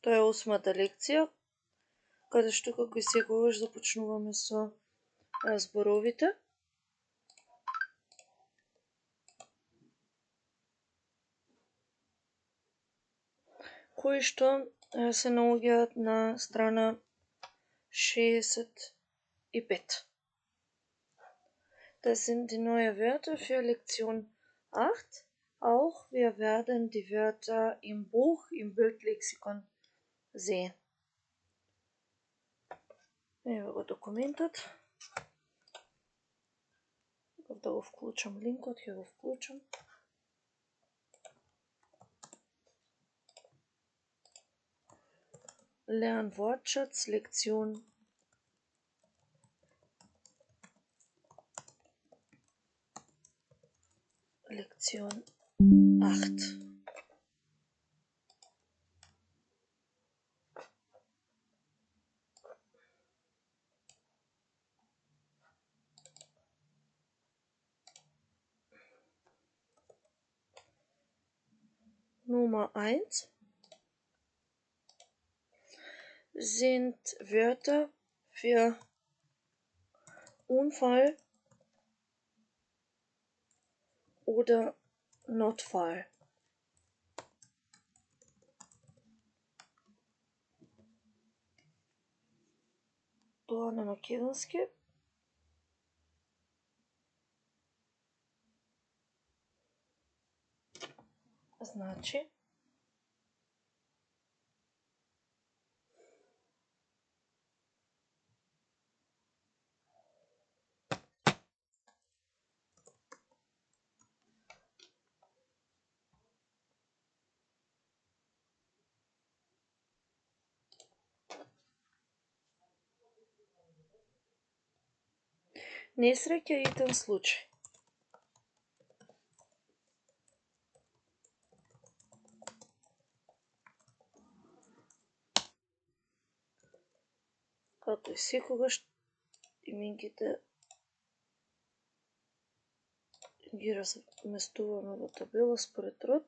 Тоа е 8-та лекција, каде што како и секогаш започнуваме со зборовите. Кои што се наоѓаат на страна 65. Das sind die neuen Wörter für Lektion 8. Auch wir werden die Wörter im Buch, im Bildlexikon sehen. Ево го документот. Да го вклучам линкот, ќе го вклучам. Lernwortschatz, Lektion 8. Nummer 1 sind Wörter für Unfall oder Notfall. Тоа на македонски. Значи несреќа и итен случај. Како и секогаш именките ги разместуваме во табела според род.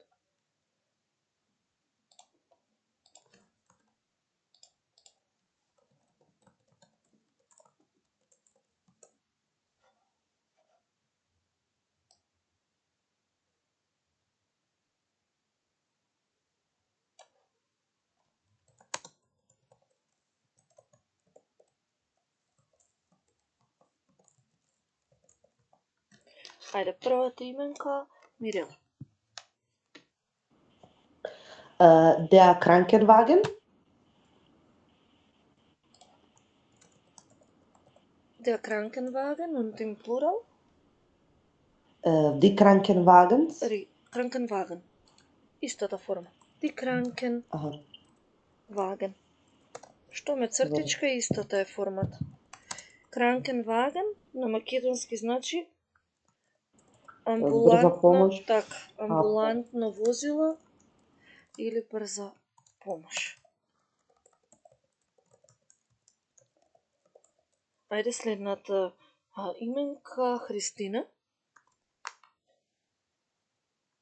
Ајде, првата именка, Мирела. Der Krankenwagen. Der Krankenwagen und im Plural? Die Krankenwagens. Krankenwagen. Истата форма. Die Krankenwagen. Што ме цртичка, истата е формата. Krankenwagen на македонски значи амбулантно, така, амбулантно возило или брза помош. Ајде следната именка, Христина.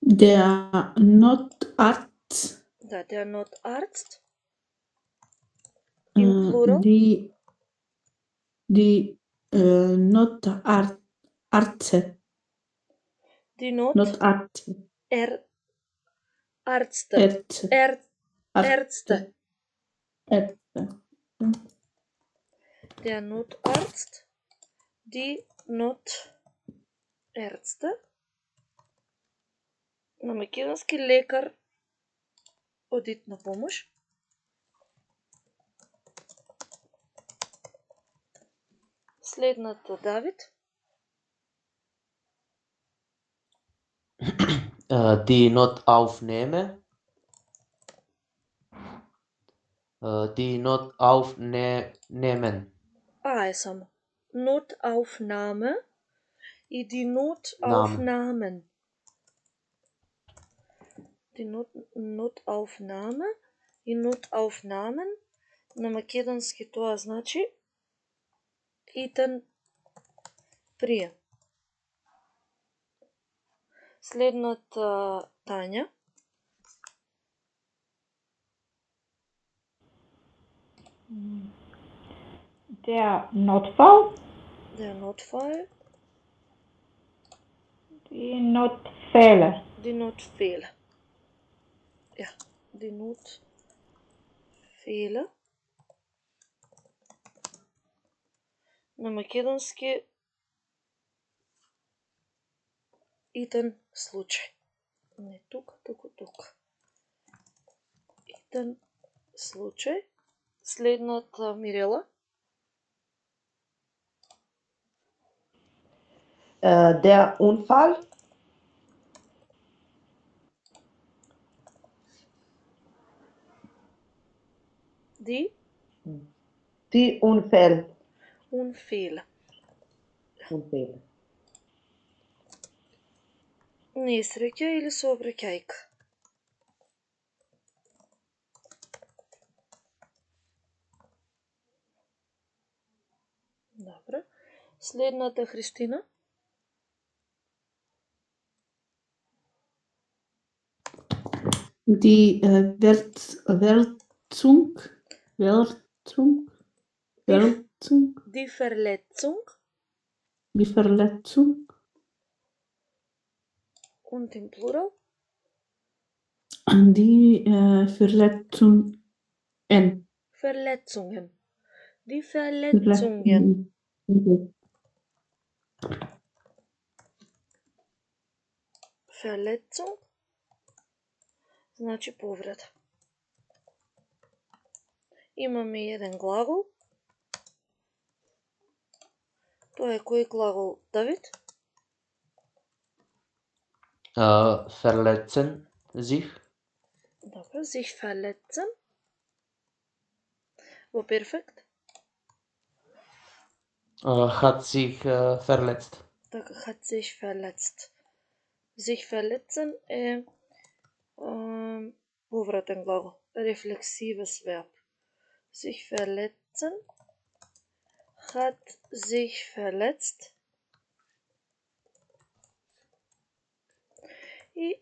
Der Notarzt. Да, der Notarzt. Im Plural. Die Notarzte. Die Notarzte. Ärzte. Ärzte. Der Notarzt, die Notärzte. На македонски лекар од итна помош. Следната, Давид. Die Notaufnahme. Die Notaufnehmen. Е само. Notaufnahme и die Notaufnahmen. Die Notaufnahme и Notaufnahmen на македонски тоа значи итен прием. Следната, Тања. Der Notfall, Der Notfall, die Notfälle. die Notfälle. Ja, die Notfälle. На македонски итен случај. Не тук, туку тук. Итен случај. Следната Мирела. Der Unfall. Die Die Unfall. Unfälle. Unfall. Несреќа или сообраќајка. Добро. Следната Христина. Die Verletzung. Die Verletzung. Die Verletzung. Und im Plural. Die Verletzungen. Verletzungen. Die Verletzungen. Verletzung значи повреда. Имаме еден глагол. Тоа е кој глагол, Давид? Verletzen sich. Добро, sich verletzen. Во перфект? Hat sich verletzt. Така, hat sich verletzt. Sich verletzen е повратен глагол, рефлексивен верб. Sich verletzen, hat sich verletzt. И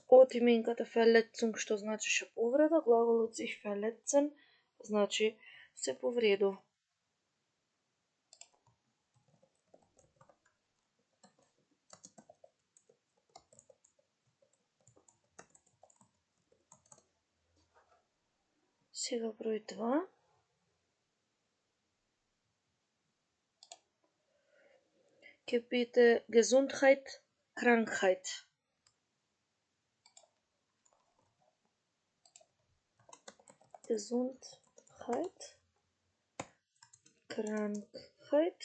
од именката Verletzung, што значише повреда, глаголот sich verletzen значи се повредил. Сега број 2. Ќе биде Gesundheit, Krankheit. Gesundheit, Krankheit.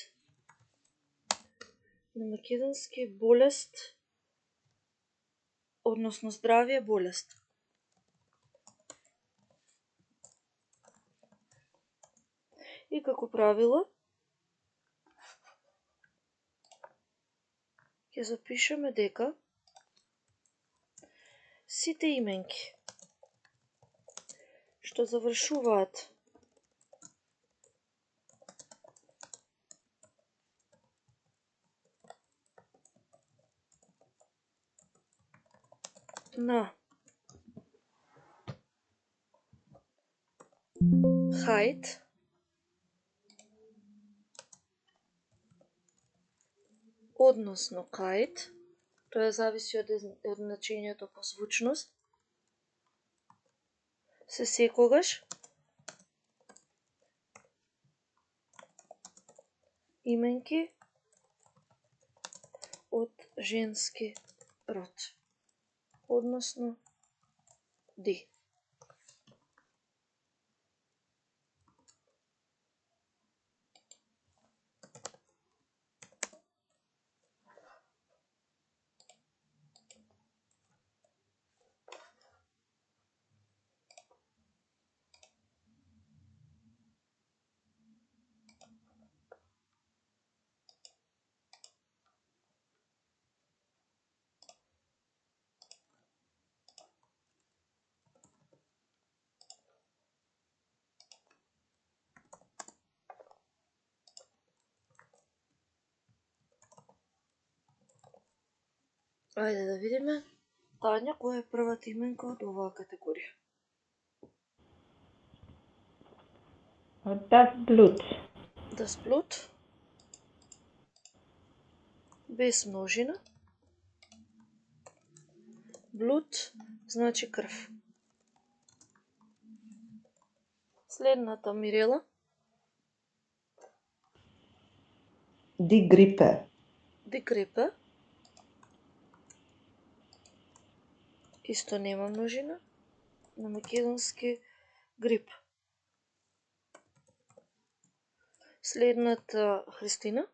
На македонски болест, односно здравје, болест. И како правило, ќе запишеме дека сите именки што завршуваат на хајт, односно кајт, тоа зависи од значењето по звучност, се секогаш именки од женски род, односно ди. Ајде да видиме, Тања, која е првата именка од оваа категорија? Das Blut. Das Blut. Без множина. Blut значи крв. Следната, Мирела. Die Grippe. Die Grippe. Исто нема множина. На македонски грип. Следната, Христина.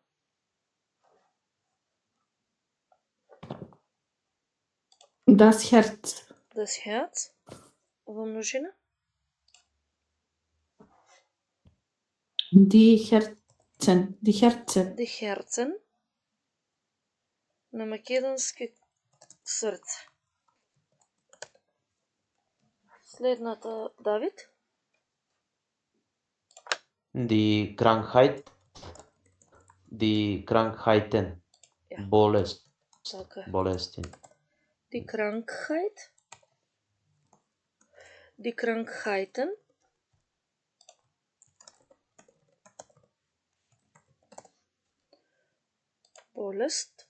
Das Herz. Das Herz. Во множина. Die Herzen. Die Herzen. Die Herzen. На македонски срце. Следната, Давид. Die Krankheit. Die Krankheiten. Ja. Болест. Така. Болести. Die Krankheit. Die Krankheiten. Болест.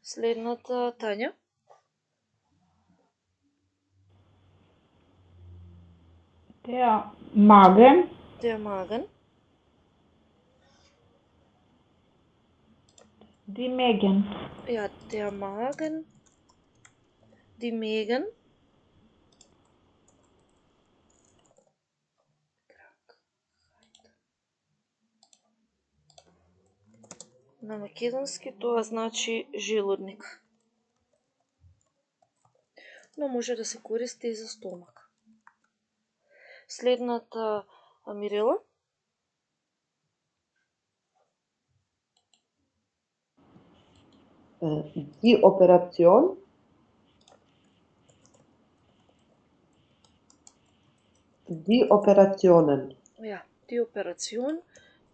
Следната, Тања. Der Magen. Der Magen. Die Mägen. Ja, der Magen. Die Mägen. На македонски тоа значи желудник. Но може да се користи и за стомак. Следната, Мирела. Die Operation. Die Operationen. Ja, die Operation.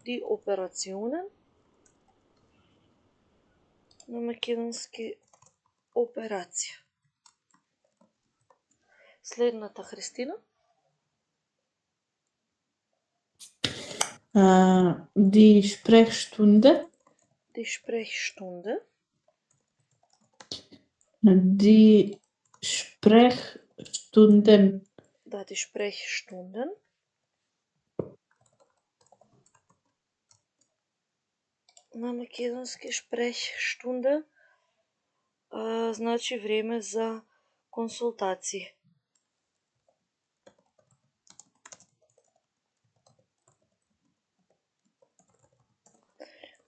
Die Operationen. На македонски операција. Следната, Христина. Die Sprechstunde. Die Sprechstunde. Die Sprechstunden. Да, die Sprechstunden. На македонски Sprechstunde значи време за консултации.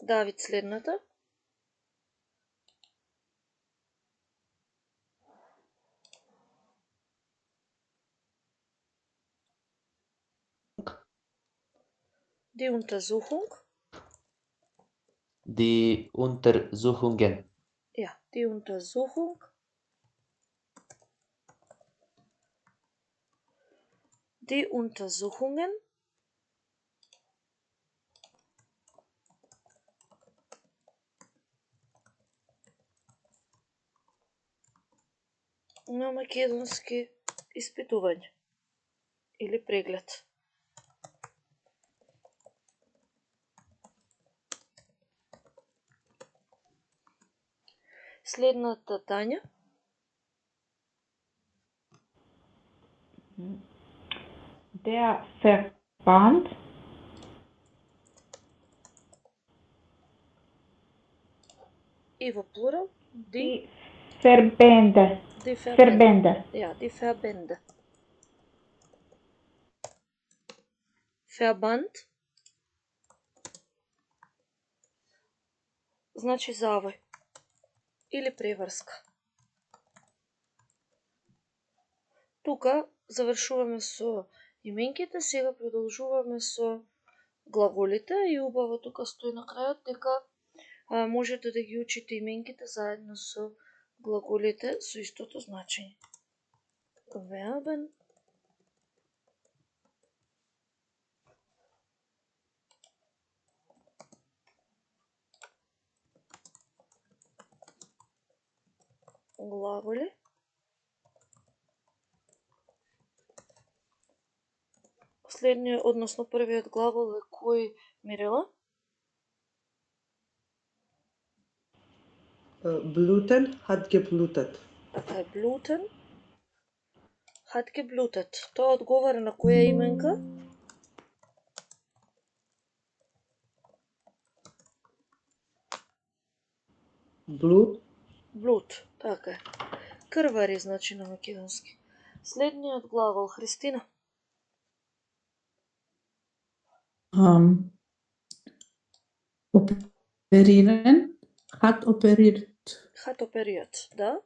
Давид, следната. Die Untersuchung. Die Untersuchungen. Ja, die Untersuchung. Die Untersuchungen. На македонски испитување или преглед. Следната, Тања. Der Verband. И во плурал. Die Verbände. Die Verbände. Ja, die Verbände. Verband. Значи завој. Или преврска. Тука завршуваме со именките, сега продолжуваме со глаголите и убаво тука стои на крајот дека можете да ги учите именките заедно со глаголите со истото значење. Verben. Глаголи. Следниот, односно првиот глагол е кој, Мирела? Bluten hat geblutet. Така е, bluten hat geblutet. Тоа одговара на која именка? Blut, Блуд, така е. Крвари, значи на македонски. Следниот глагол, Христина. Operieren. Hat operiert. Hat operiert, да.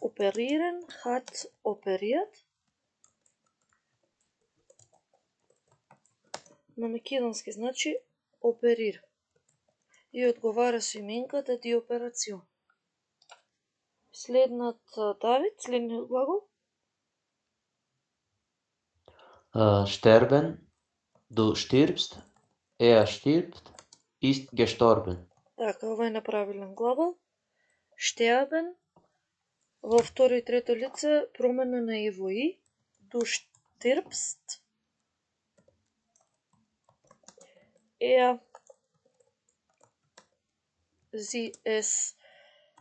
Operieren, hat operiert. На македонски значи оперира. И одговара со именката ди операцион. Следниот, Давид, следниот глагол. Sterben, du stirbst, er stirbt, ist gestorben. Така, ова е неправилен глагол. Sterben. Во второ и трето лице промена на ево и. Du stirbst. Er, sie, es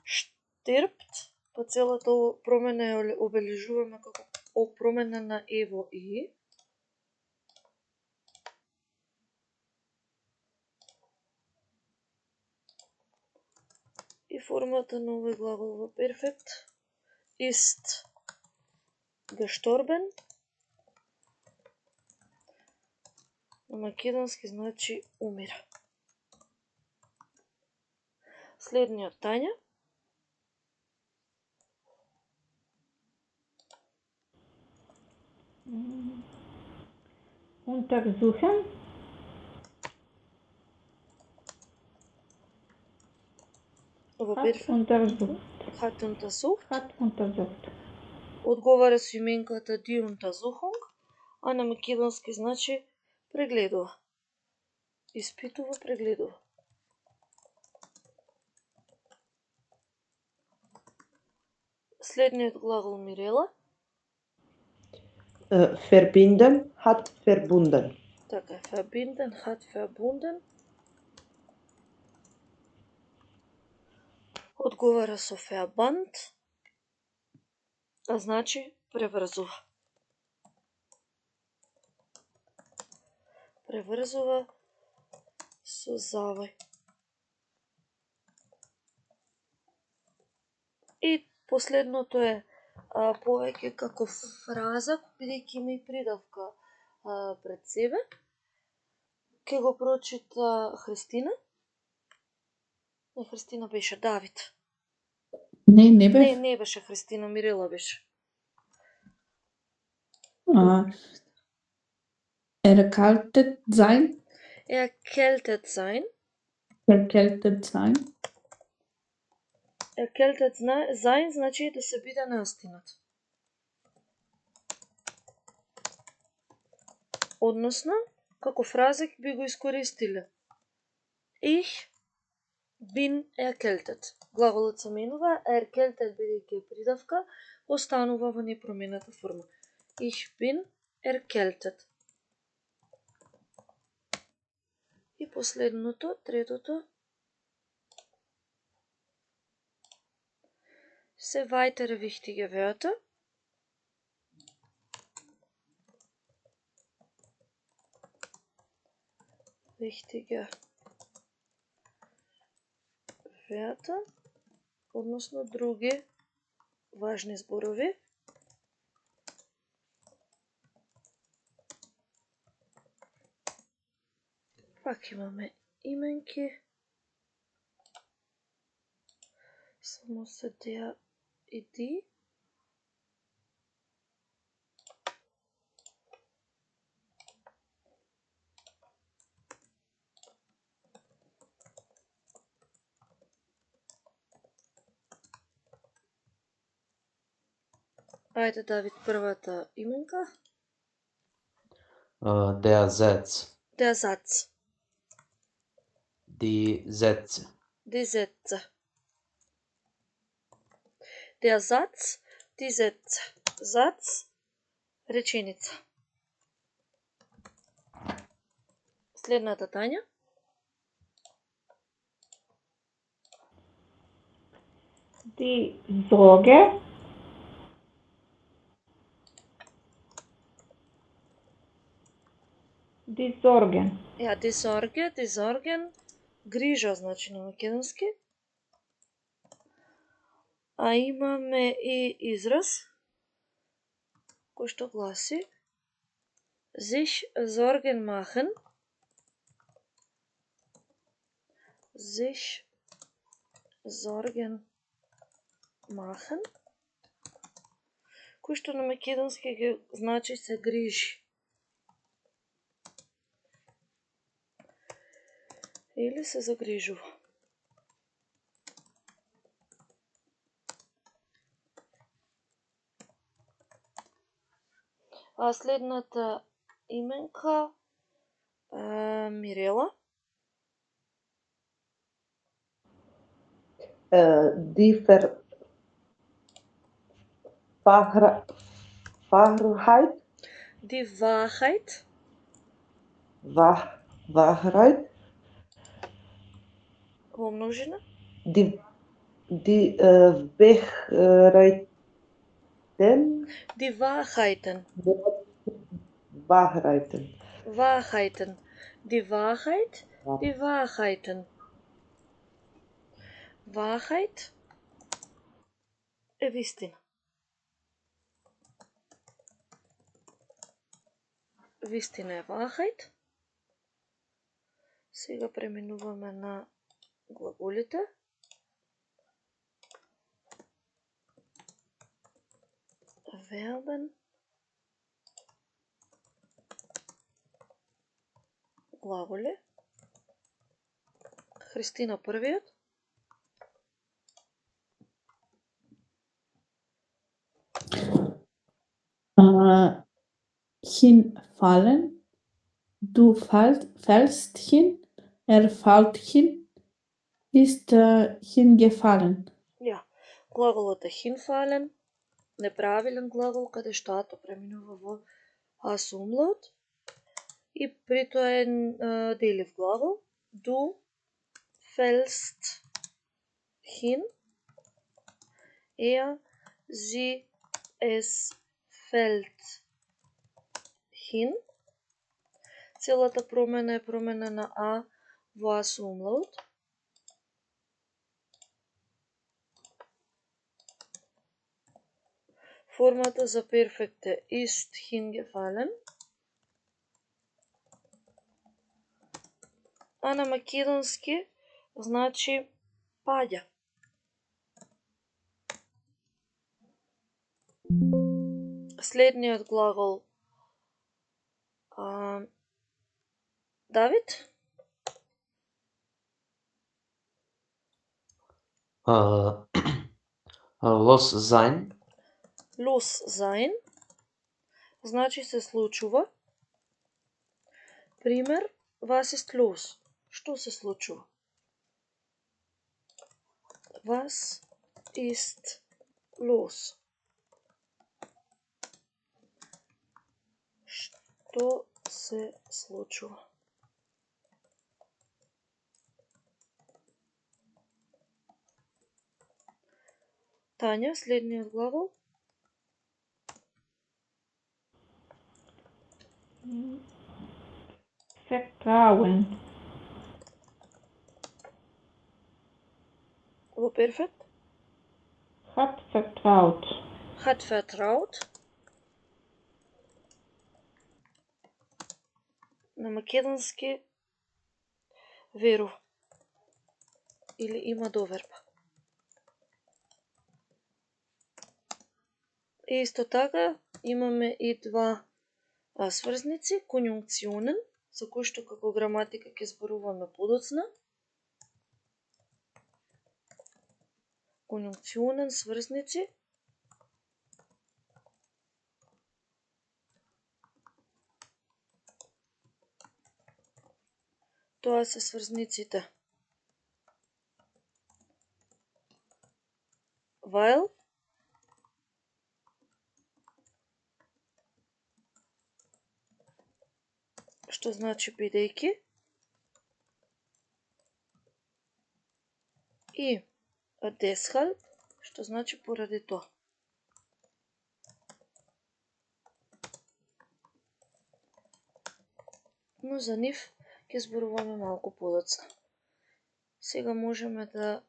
stirbt. Па целата промена ја обележуваме како промена на ево и. И формата на овој глагол во перфект ist gestorben. На македонски значи умира. Следниот, Тања. Untersuchen. Во Hat перфект. untersucht. Hat untersucht. Hat untersucht. Одговара со именката die Untersuchung, а на македонски значи прегледува. Испитува, прегледува. Следниот глагол, Мирела. verbinden hat verbunden. Така е, verbinden, hat verbunden. Одговара со verband, а значи преврзува. Преврзува со завој. И последното е повеќе како фраза, бидејќи има и придавка пред себе. Ке го прочита Христина. Не, Христина беше Давид. Не бев. Не беше Христина, Мирела беше. Erkaltet sein. Erkältet sein. Erkaltet sein. Erkältet sein значи да се биде настинат. Односно, како фраза би го искористиле. Ich bin erkältet. Глаголот се менува, erkältet бидејќи е придавка, останува во непроменета форма. Ich bin erkältet. И последното, третото, се weitere wichtige Wörter. Wichtige Wörter, односно други важни зборови. Пак имаме именки. Само се деа и ди. Ајде, Давид, првата именка. Der Satz. Der Satz. Die Sätze. Die Sätze. Der Satz, die Sätze. Satz, реченица. Следната Тања. Die Sorge. Die Sorgen. Ја, die Sorgen, грижа, значи на македонски. А имаме и израз кој што гласи sich Sorgen machen. Sich Sorgen machen. Кој што на македонски ги значи се грижи. Или се загрижува. А следната именка Мирела. Die Wahrheit. Die Wahrheit. Wahrheit. Во множина. Die Wegreiten. Die Wahrheiten. Wahrheiten. Wahrheiten. Die Wahrheit. Die Wahrheiten. Wahrheit е вистина. Вистина е Wahrheit. Сега преминуваме на глаголите. Verben. Глаголи. Христина првиот. Hinfallen. Du fällst hin. Fällt hin. Ist hingefallen. Ја, глаголот е hinfallen, неправилен глагол каде што ато преминува во as umlaut и при тоа е делив глагол. Du fällst hin. Sie, es fällt hin. Целата промена е промена на а во as umlaut. Формата за перфект е ist hingefallen. А на македонски значи паѓа. Следниот глагол Давид? Los sein. Los sein значи се случува. Пример, was ist los? Што се случува? Was ist los? Што се случува? Тања, следниот глагол. Vertrauen. Во перфект? Hat vertraut. Hat vertraut. На македонски верува. Или има доверба. И исто така имаме и два сврзници, конјункционен, за кој што како граматика ќе зборуваме подоцна. Конјункционен сврзници. Тоа се сврзниците while, што значи бидејќи, и deshalb, што значи поради тоа. Но за нив ќе зборуваме малку подоцна. Сега можеме да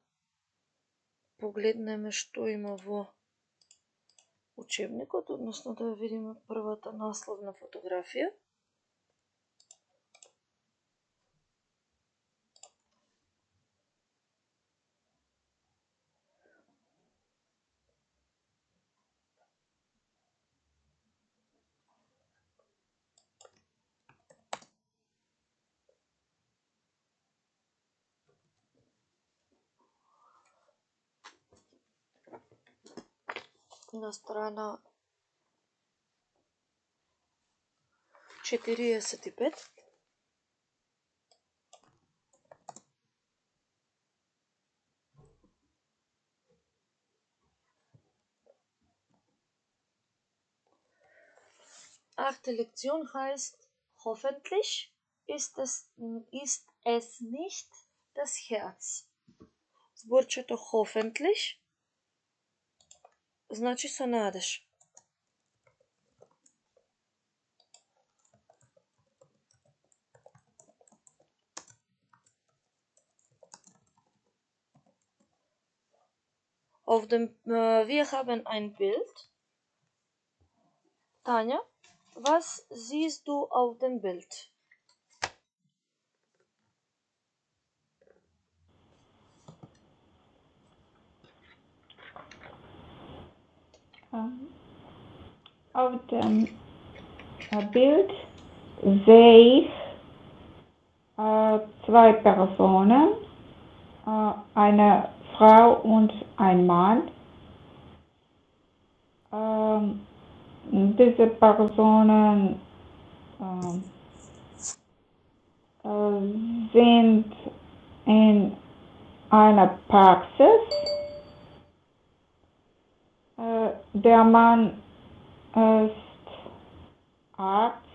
погледнеме што има во учебникот, односно да видиме првата насловна фотографија. На страна 45. Achte Lektion heißt, hoffentlich ist es nicht das Herz. Зборчето hoffentlich значи со надеж. Wir haben ein Bild. Tanja, was siehst du auf dem Bild? Auf dem Bild sehe ich zwei Personen, eine Frau und ein Mann. Diese Personen sind in einer Praxis. Der Mann ist Arzt.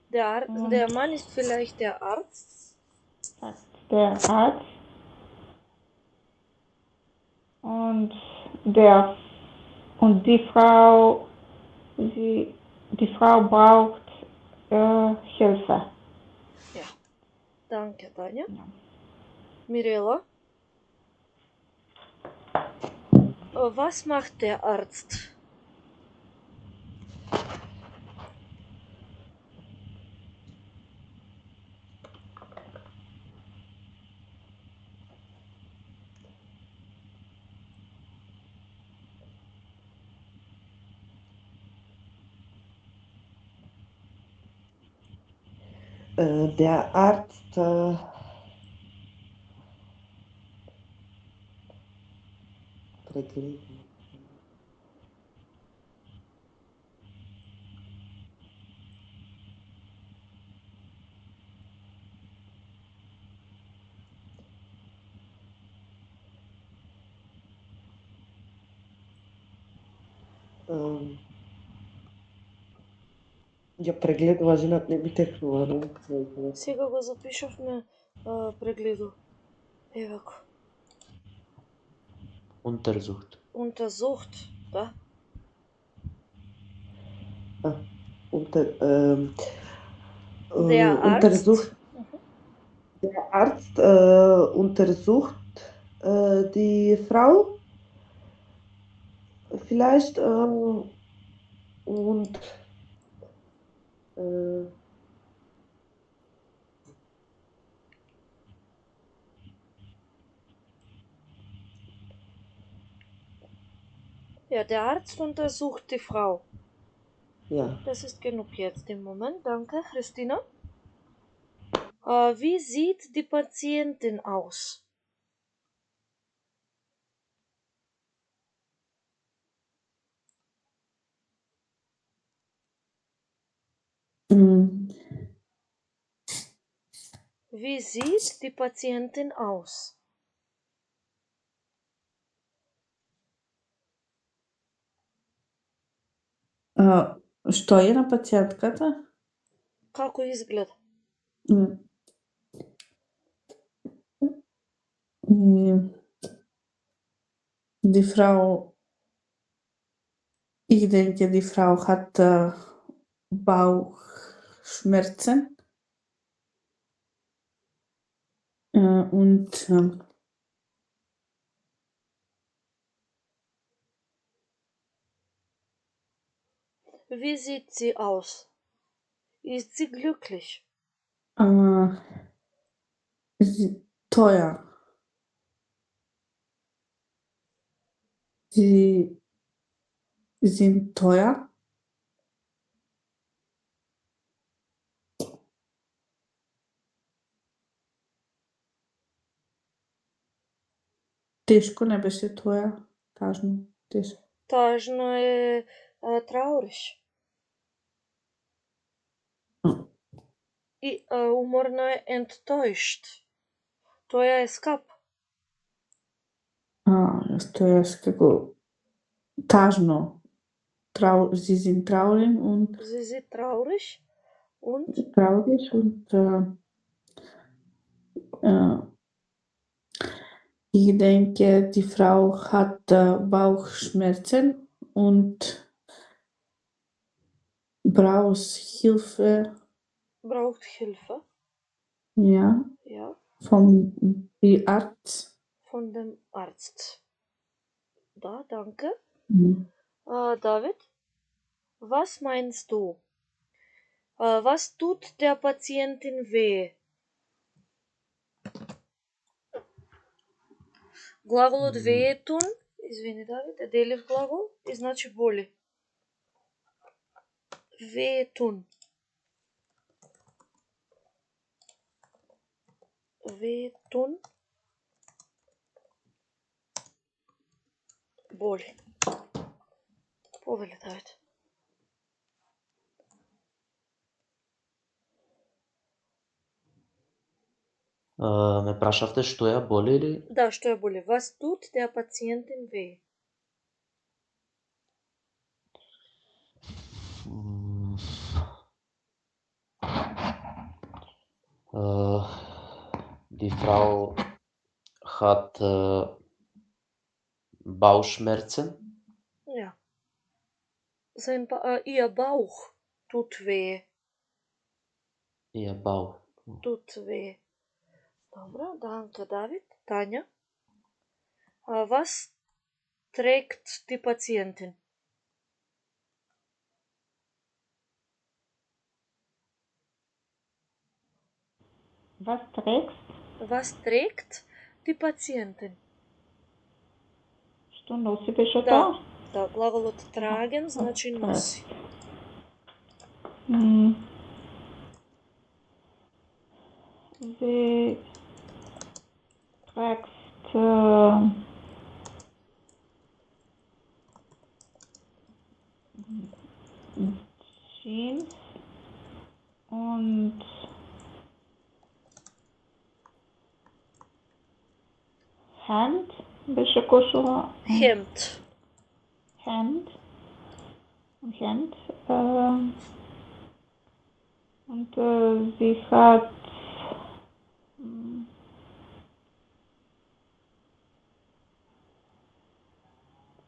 Der Mann ist vielleicht der Arzt. Der Arzt. Und die Frau, die Frau braucht Hilfe. Ja, danke, Tanja. Ja. Mirela, was macht der Arzt? Der Arzt ја прегледува женат, не би текнува. Сега го запишавме прегледу. Евако. Untersucht. Untersucht, да? Der Arzt. Der Arzt untersucht die Frau vielleicht und Ja, der Arzt untersucht die Frau. ja. Das ist genug jetzt im Moment. Danke, Christina. Wie sieht die Patientin aus? Wie sieht die Patientin aus? Што е на пациjenтката? Како изгледа? Die Frau, ich denke, die Frau hat Bauchschmerzen. Und Wie sieht sie aus? Ist sie glücklich? Teuer. Sie sind teuer. Тежко не беше тоя. Тажно. Тежко. Тажно е traurig. И уморно е enttäuscht. Тоя е скап. Тоа е како тажно. Sie sind traurig und Sie sind traurig und ich denke, die Frau hat Bauchschmerzen und braucht Hilfe, braucht Hilfe. ja, Ja, von dem Arzt. von dem Arzt. Da, danke. Mhm. David, was meinst du? Was tut der Patientin weh? Глаголот веетун, извини Давид, е делив глагол и значи боли. Веетун. Веетун. Боли. Повели, Давид. Ме прашавте што ја боли или? Да, што ја боли? Was tut der Patientin weh? Die Frau hat Bauchschmerzen. Ja. Ihr Bauch tut weh. Ihr Bauch. Tut weh. Добро, danke David. Тања. Was trägt die Patientin? Was trägst? Was trägt die Patientin? Што носи беше Да, тоа? да, глаголот tragen значи носи. Sie trägst Jeans und Hemd беше кошува. Hemd. Hemd. Und sie hat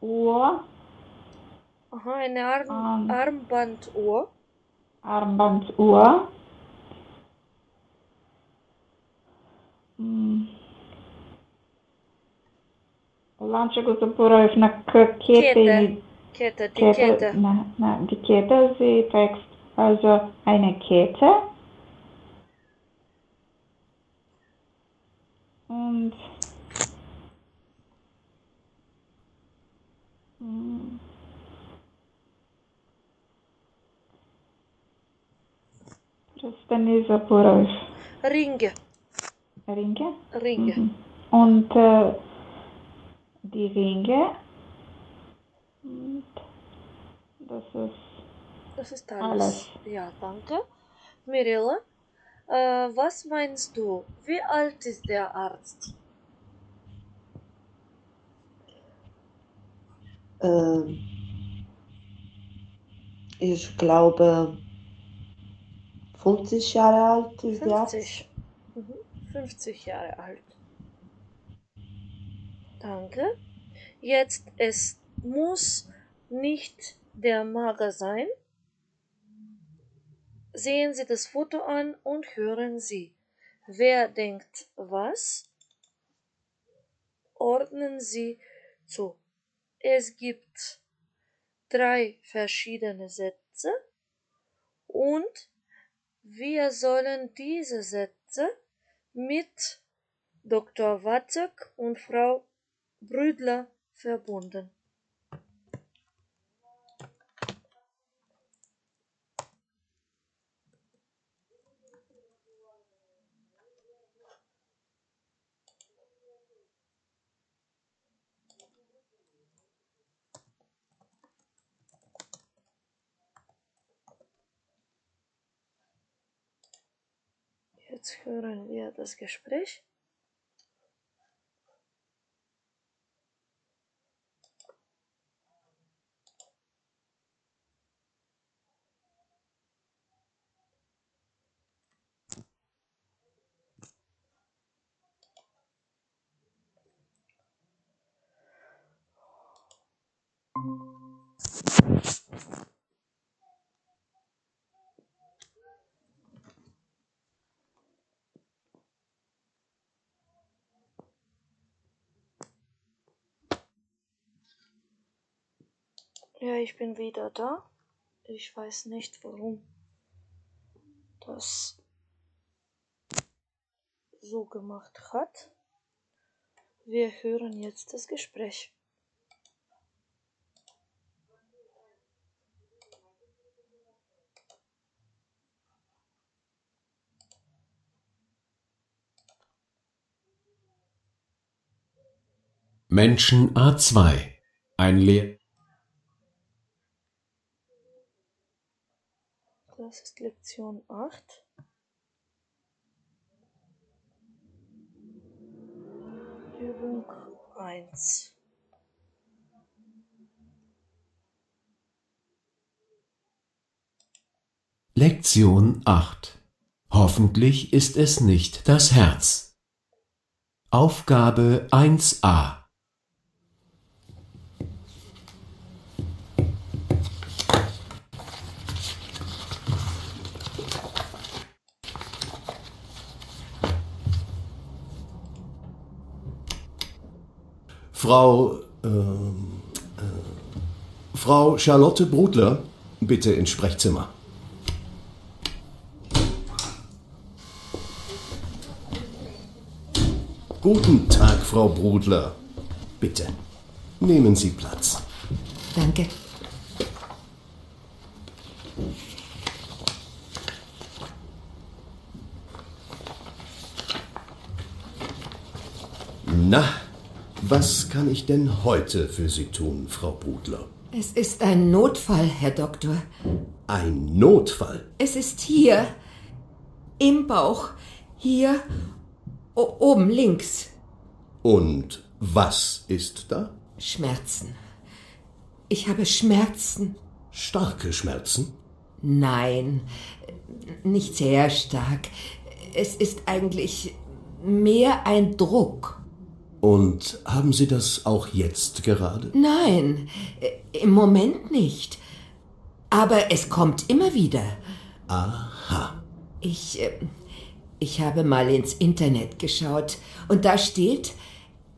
Uhr. Aha, eine Armbanduhr. Armbanduhr. Ланче го заборавив на кете или Kette, die Kette. Na, die Kette, sie trägt also eine Kette. Und престани заборавив. Ringe. Ringe? Und die Ringe, und das ist alles. Ja, danke. Mirella, was meinst du? Wie alt ist der Arzt? Ich glaube, 50 Jahre alt ist der Arzt. 50 Jahre alt. Danke. Jetzt, es muss nicht der Mager sein. Sehen Sie das Foto an und hören Sie. Wer denkt was? Ordnen Sie zu. Es gibt 3 verschiedene Sätze und wir sollen diese Sätze mit Dr. Watzek und Frau Brüdler verbunden. Jetzt hören wir das Gespräch. Ja, ich bin wieder da. Ich weiß nicht, warum das so gemacht hat. Wir hören jetzt das Gespräch. Menschen A2. Ein Lehr... Das ist Lektion 8. Übung 1. Lektion 8. Hoffentlich ist es nicht das Herz. Aufgabe 1a. Frau Charlotte Brudler, bitte ins Sprechzimmer. Guten Tag, Frau Brudler. Bitte, nehmen Sie Platz. Danke. Na, was kann ich denn heute für Sie tun, Frau Brudler? Es ist ein Notfall, Herr Doktor. Ein Notfall? Es ist hier, im Bauch, hier, oben links. Und was ist da? Schmerzen. Ich habe Schmerzen. Starke Schmerzen? Nein, nicht sehr stark. Es ist eigentlich mehr ein Druck. Und haben Sie das auch jetzt gerade? Nein, im Moment nicht. Aber es kommt immer wieder. Aha. Ich habe mal ins Internet geschaut und da steht,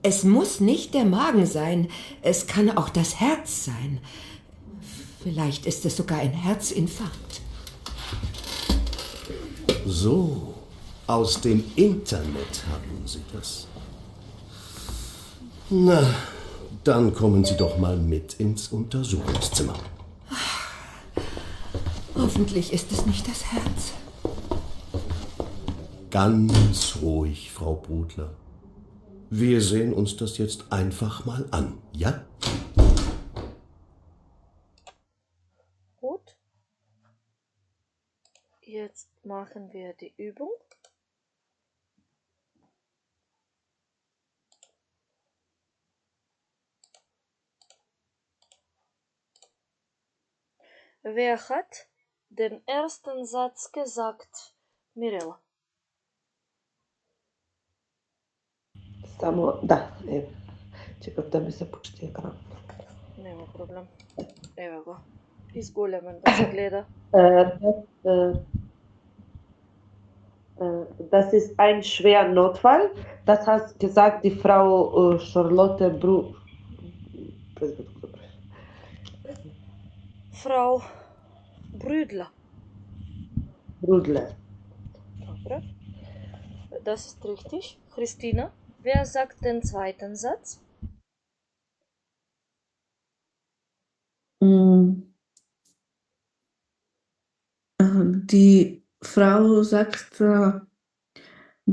es muss nicht der Magen sein, es kann auch das Herz sein. Vielleicht ist es sogar ein Herzinfarkt. So, aus dem Internet haben Sie das. Na, dann kommen Sie doch mal mit ins Untersuchungszimmer. Hoffentlich ist es nicht das Herz. Ganz ruhig, Frau Brudler. Wir sehen uns das jetzt einfach mal an, ja? Gut. Jetzt machen wir die Übung. Wer hat den ersten Satz gesagt? Mirella. Чекав да ми се почти екран. Нема проблем. Еве го. Изголемен да се гледа. Das ist ein schwerer Notfall. Das hat gesagt die Frau Charlotte Frau Brüdler. Brudler. Добре. Das ist richtig. Christina, wer sagt den zweiten Satz? Die Frau sagt,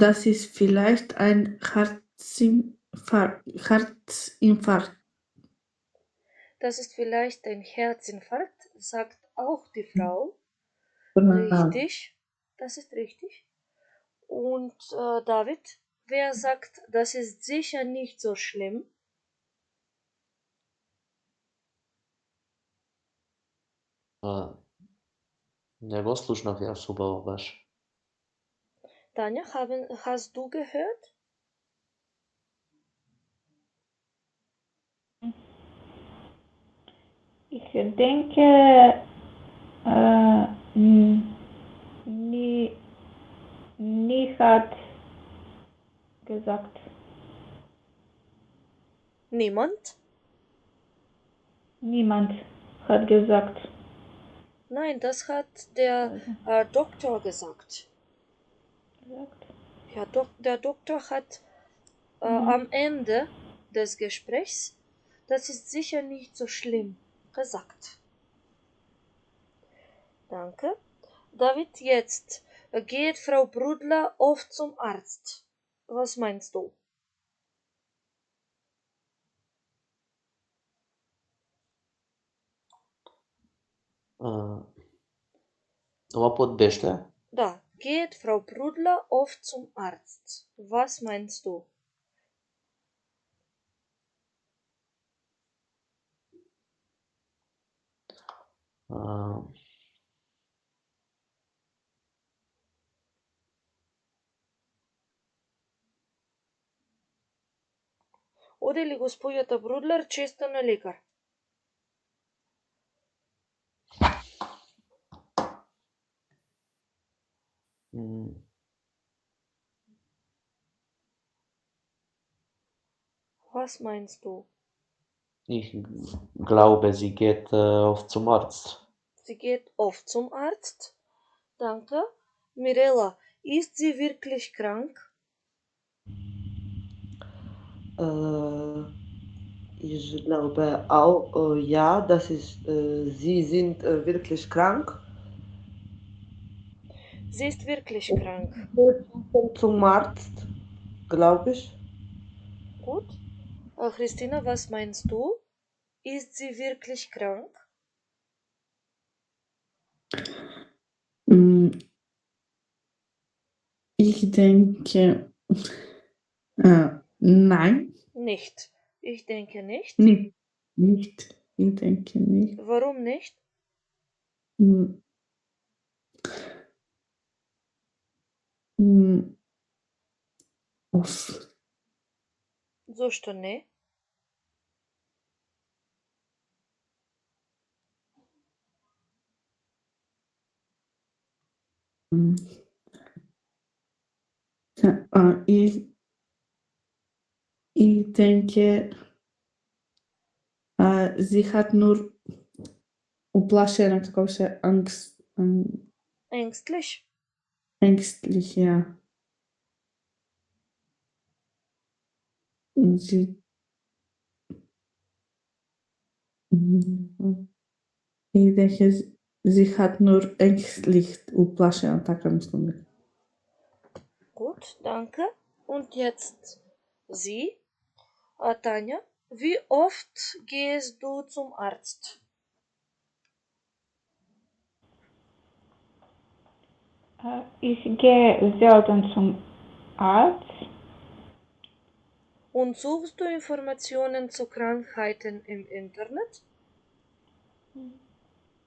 das ist vielleicht ein Herzinfarkt. Das ist vielleicht ein Herzinfarkt, sagt auch die Frau. Genau. Richtig. Das ist richtig. Und David, wer sagt, das ist sicher nicht so schlimm? Не го слушнав јас убаво баш. Tanja, hast du gehört? Ich denke, nie hat gesagt. Niemand? Niemand hat gesagt. Nein, das hat der Doktor gesagt. Ja, der Doktor hat am Ende des Gesprächs, das ist sicher nicht so schlimm, gesagt. Danke. David, jetzt geht Frau Brudler oft zum Arzt. Was meinst du? Ова пат беше? Da, geht Frau Brudler oft zum Arzt. Was meinst du? Оде ли господјата Брудлер често на лекар? Was meinst du? Ich glaube, sie geht oft zum Arzt. Sie geht oft zum Arzt. Danke. Mirella, ist sie wirklich krank? Ich glaube auch, ja, das ist, sie sind wirklich krank. Sie ist wirklich krank. Zum Arzt, glaube ich. Gut. Christina, was meinst du? Ist sie wirklich krank? Ich denke, nein. Nicht. Ich denke nicht. Nicht. Ich denke nicht. Warum nicht? Зошто не? Ich denke, sie hat nur uplašena, kako se Ängstlich? ängstlich, ja. Ich denke, sie hat nur ängstlich uplašena, tako mislim. Gut, danke. Und jetzt Sie, Tanja, wie oft gehst du zum Arzt? Ich gehe selten zum Arzt. Und suchst du Informationen zu Krankheiten im Internet?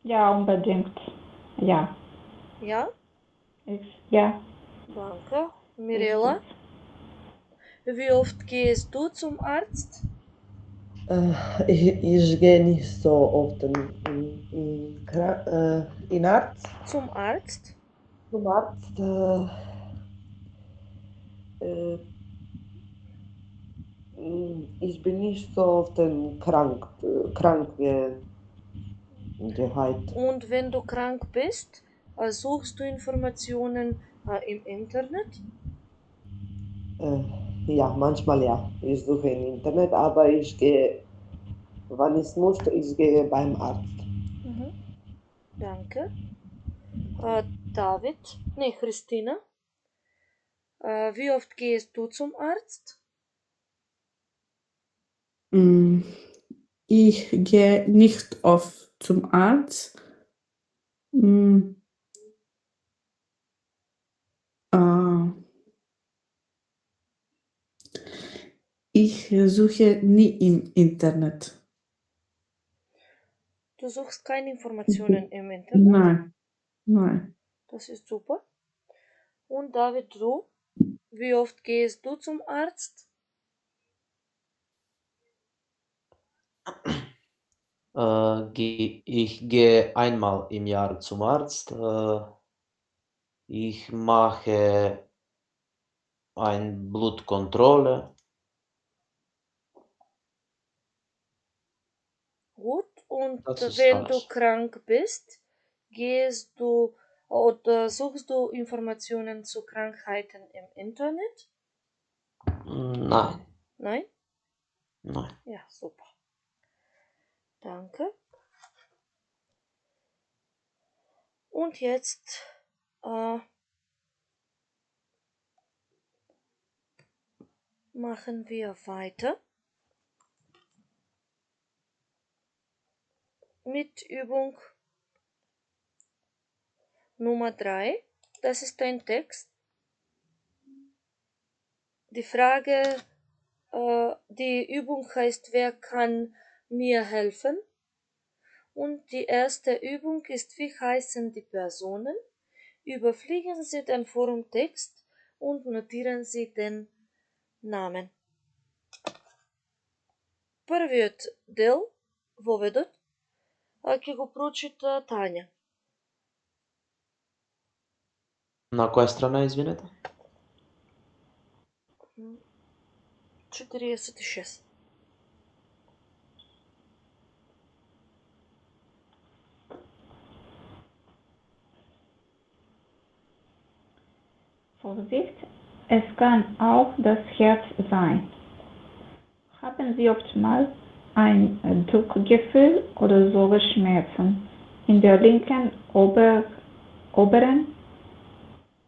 Ja, unbedingt. Ja. Ja? Ja. Danke. Mirella, wie oft gehst du zum Arzt? Ich gehe nicht so oft in Arzt. Zum Arzt? Zum Arzt. Ich bin nicht so oft krank gehalt. Und wenn du krank bist, suchst du Informationen im Internet? Ja, manchmal ja. Ich suche im Internet, aber ich gehe, wann es muss, ich gehe beim Arzt. Mhm. Danke. David? Nee, Christina? Wie oft gehst du zum Arzt? Ich gehe nicht oft zum Arzt. Ich suche nie im Internet. Du suchst keine Informationen im Internet? Nein. Das ist super. Und David, du? Wie oft gehst du zum Arzt? Ich gehe einmal im Jahr zum Arzt. Ich mache eine Blutkontrolle. Gut. Und Das ist wenn du alles. krank bist, gehst du oder suchst du Informationen zu Krankheiten im Internet? Nein, Nein? nein. Ja, super. Danke. Und jetzt machen wir weiter mit Übung Nummer 3. Das ist ein Text. Die Frage, die Übung heißt, wer kann mir helfen? Und die erste Übung ist, wie heißen die Personen? Überfliegen Sie den Forumtext und notieren Sie den намен. Првиот дел во ведот ќе го прочита Тања. На која страна, извинете? 46. Vorsicht, es kann auch das Herz sein. Haben Sie oftmals ein Druckgefühl oder sogar Schmerzen in der linken oberen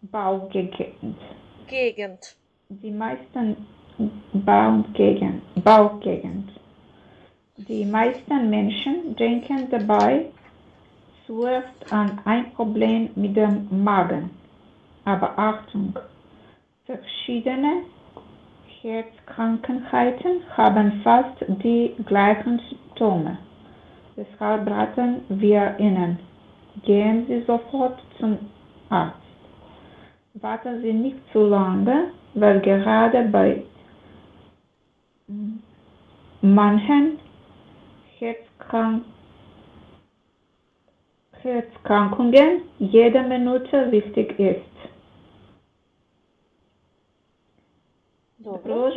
Bauchgegend? Die meisten Bauchgegend. Die meisten Menschen denken dabei zuerst an ein Problem mit dem Magen. Aber Achtung, verschiedene Herzkrankheiten haben fast die gleichen Symptome. Deshalb raten wir Ihnen, gehen Sie sofort zum Arzt. Warten Sie nicht zu lange, weil gerade bei manchen Herzkrankungen jede Minute wichtig ist. Добро.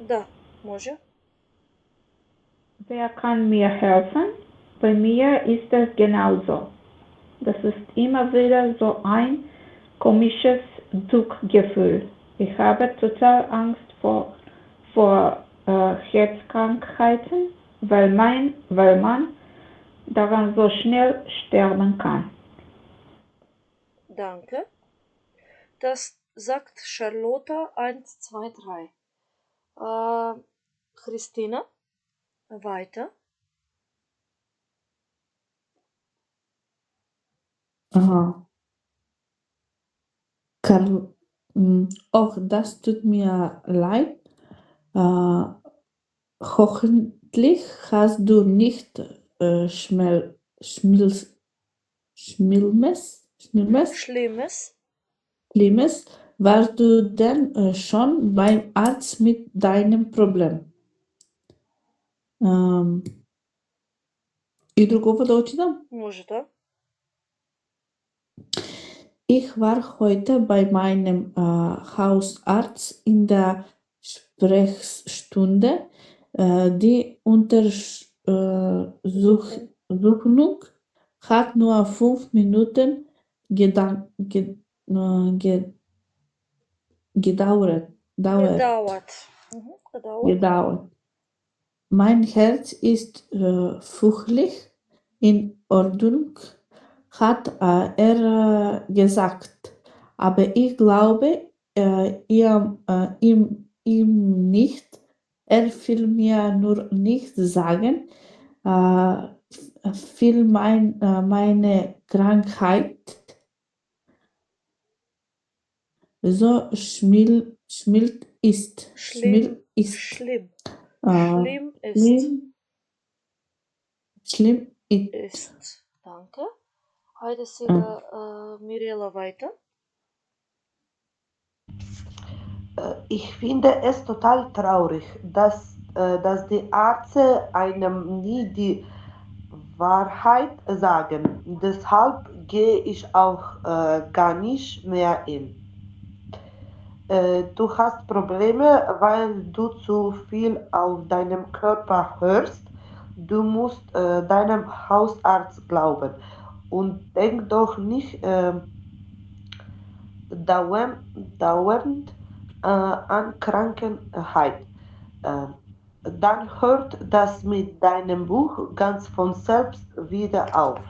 Да, може. Wer kann mir helfen? Bei mir ist es genauso. Das ist immer wieder so ein komisches Druckgefühl. Ich habe total Angst vor Herzkrankheiten, weil man daran so schnell sterben kann. Danke. Das sagt Charlotta 1, 2, 3. Christina, weiter. Auch das tut mir leid. Hoffentlich hast du nicht Schlimmes. Warst du denn schon beim Arzt mit deinem Problem? И друго да очитам? Може да. Ich war heute bei meinem Hausarzt in der Sprechstunde. Die Untersuchung hat nur 5 Minuten gedauert. Gedauert. Mein Herz ist fuchlich in Ordnung, hat er gesagt. Aber ich glaube ihm nicht. Er will mir nur nicht sagen, will meine Krankheit so schlimm ist. Schlimm ist. Schlimm ist. Danke. Хайде сега Мирела weiter. Ich finde es total traurig, dass die Ärzte einem nie die Wahrheit sagen. Deshalb gehe ich auch gar nicht mehr hin. Du hast Probleme, weil du zu viel auf deinen Körper hörst. Du musst deinem Hausarzt glauben und denk doch nicht dauernd an Krankheit. Dann hört das mit deinem Buch ganz von selbst wieder auf.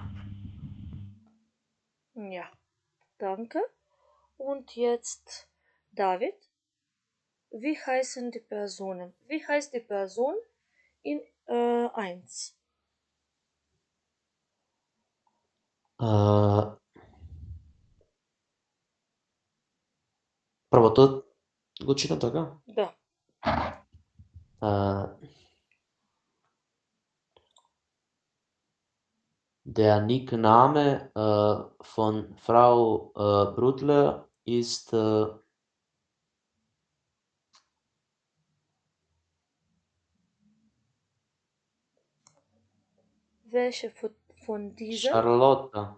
Ja, danke. Und jetzt David. Wie heißen die Personen? Wie heißt die Person in 1? Првото го читам така? Да. Der Nickname von Frau Brudler ist Welche von dieser? Charlotte.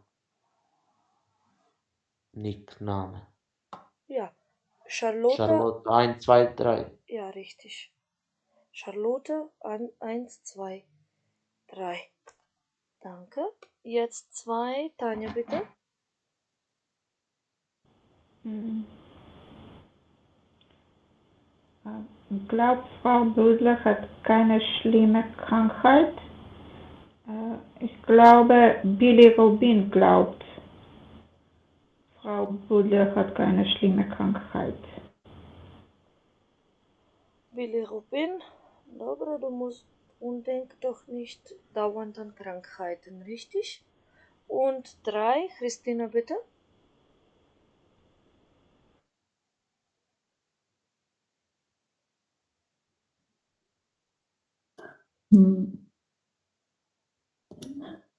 Nickname. Ja, Charlotte. Charlotte 1, 2, 3. Ja, richtig. Charlotte 1, 2, 3. Danke. Jetzt 2. Tanja, bitte. Glaubt Frau Brudler hat keine schlimme Krankheit? Ich glaube, Bilirubin glaubt, Frau Brudler hat keine schlimme Krankheit. Bilirubin. Dobra, du musst und denk doch nicht dauernd an Krankheiten, richtig? Und 3. Christina, bitte.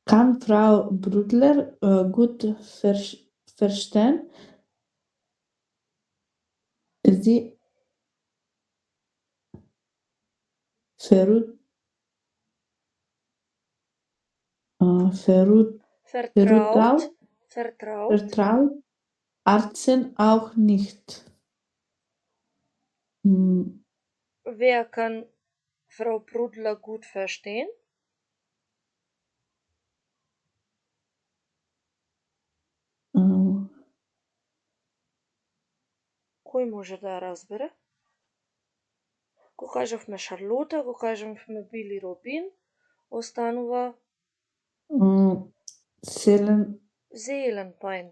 Kann Frau Brudler gut verstehen? Sie vertraut Ärzten auch nicht. Wer kann Frau Brudler gut verstehen? Кој може да разбере? Го кажавме Шарлота, го кажавме Билирубин, останува Seelenpein.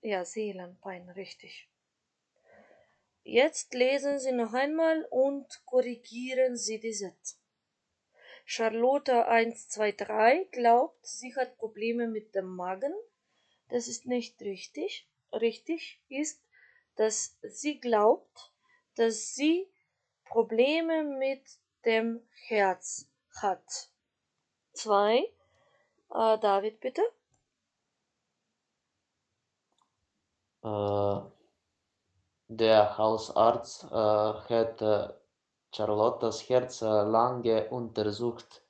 Ja, Seelenpein, richtig. Jetzt lesen Sie noch einmal und korrigieren Sie die Sätze. Charlotte 1, 2, 3 glaubt, sie hat Probleme mit dem Magen. Das ist nicht richtig. Richtig ist, dass sie glaubt, dass sie Probleme mit dem Herz hat. 2. David, bitte. Der Hausarzt hat Charlottes Herz lange untersucht.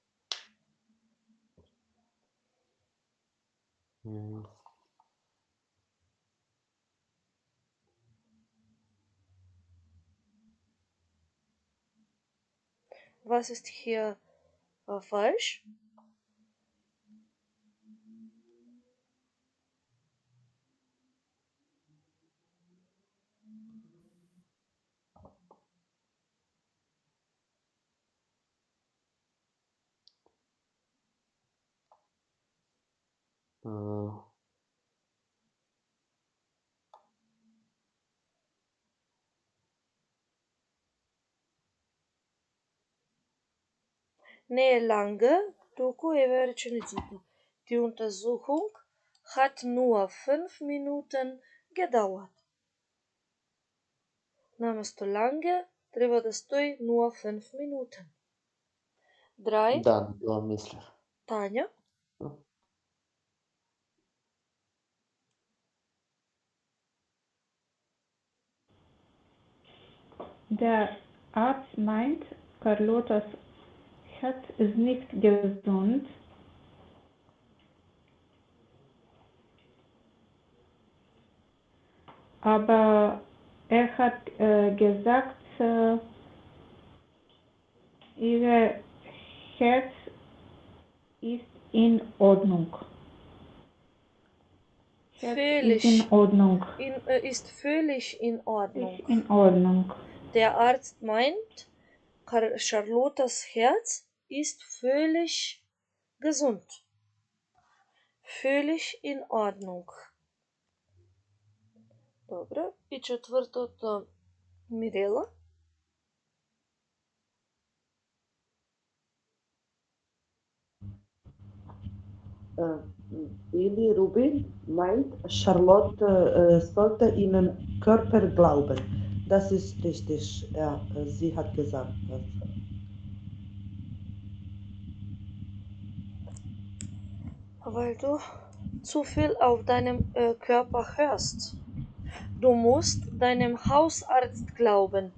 Was ist hier falsch? Не е lange, туку еве реченицата. Die Untersuchung hat nur 5 Minuten gedauert. Наместо lange треба да стои nur 5 Minuten. 3. Да, тоа мислев. Тања. Der Arzt meint, Carlotas Herz ist nicht gesund. Aber er hat gesagt, ihr Herz ist in Ordnung. Völlig. Ist in Ordnung. Ist völlig in Ordnung. Ist in Ordnung. Der Arzt meint, Charlottes Herz ist völlig gesund. Völlig in Ordnung. Добро. И четвртото, Мирела. Billy Rubin meint, Charlotte sollte ihren Körper glauben. Das ist richtig, ja, sie hat gesagt. Weil du zu viel auf deinem Körper hörst. Du musst deinem Hausarzt glauben.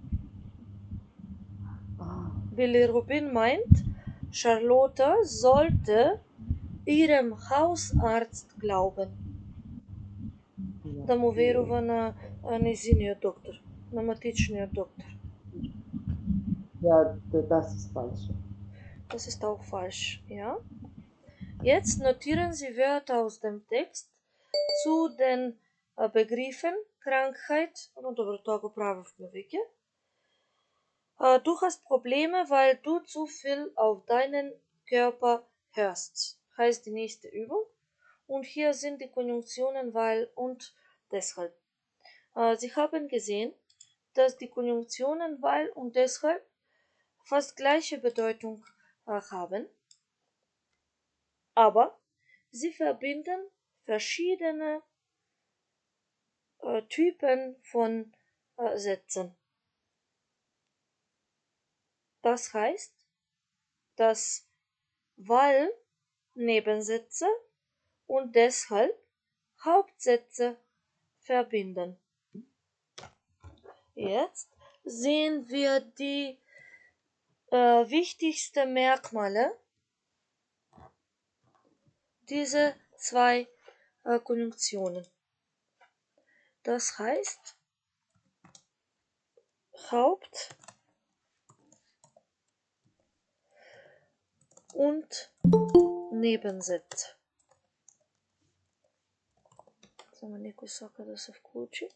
Billy Rubin meint, Charlotte sollte ihrem Hausarzt glauben. Да му верува на незиниот доктор, на матичниот доктор. Ja, das ist falsch. Das ist auch falsch, ja. Jetzt notieren Sie Wörter aus dem Text zu den Begriffen Krankheit. Но добро, тоа го правевме веќе. Du hast Probleme, weil du zu viel auf deinen Körper hörst. Heißt die nächste Übung. Und hier sind die Konjunktionen weil und deshalb. Sie haben gesehen, dass die Konjunktionen weil und deshalb fast gleiche Bedeutung haben, aber sie verbinden verschiedene Typen von Sätzen. Das heißt, dass weil Nebensätze und deshalb Hauptsätze verbinden. Jetzt sehen wir die wichtigsten Merkmale dieser zwei Konjunktionen. Das heißt, Haupt und Nebensätze. Само некој сака да се вклучи.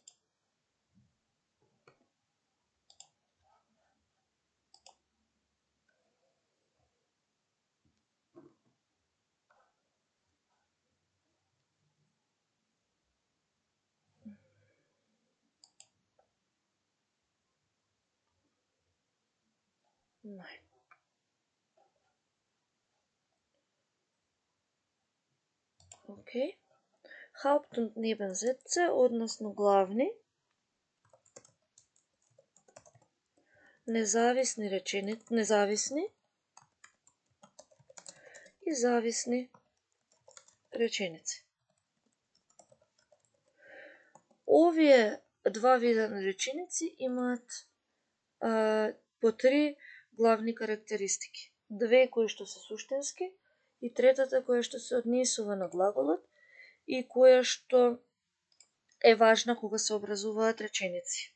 Nein. Okay. Haupt- und Nebensätze, односно главни, независни и зависни реченици. Овие два вида реченици имаат по 3 главни карактеристики. 2 кои што се суштински и третата која што се однесува на глаголот и која што е важна кога се образуваат реченици.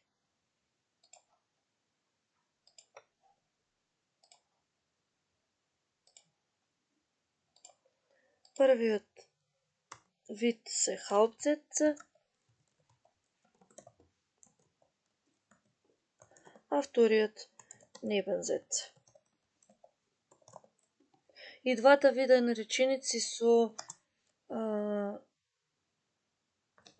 Првиот вид се Hauptsätze, а вториот Nebensätze. И двата вида на реченици со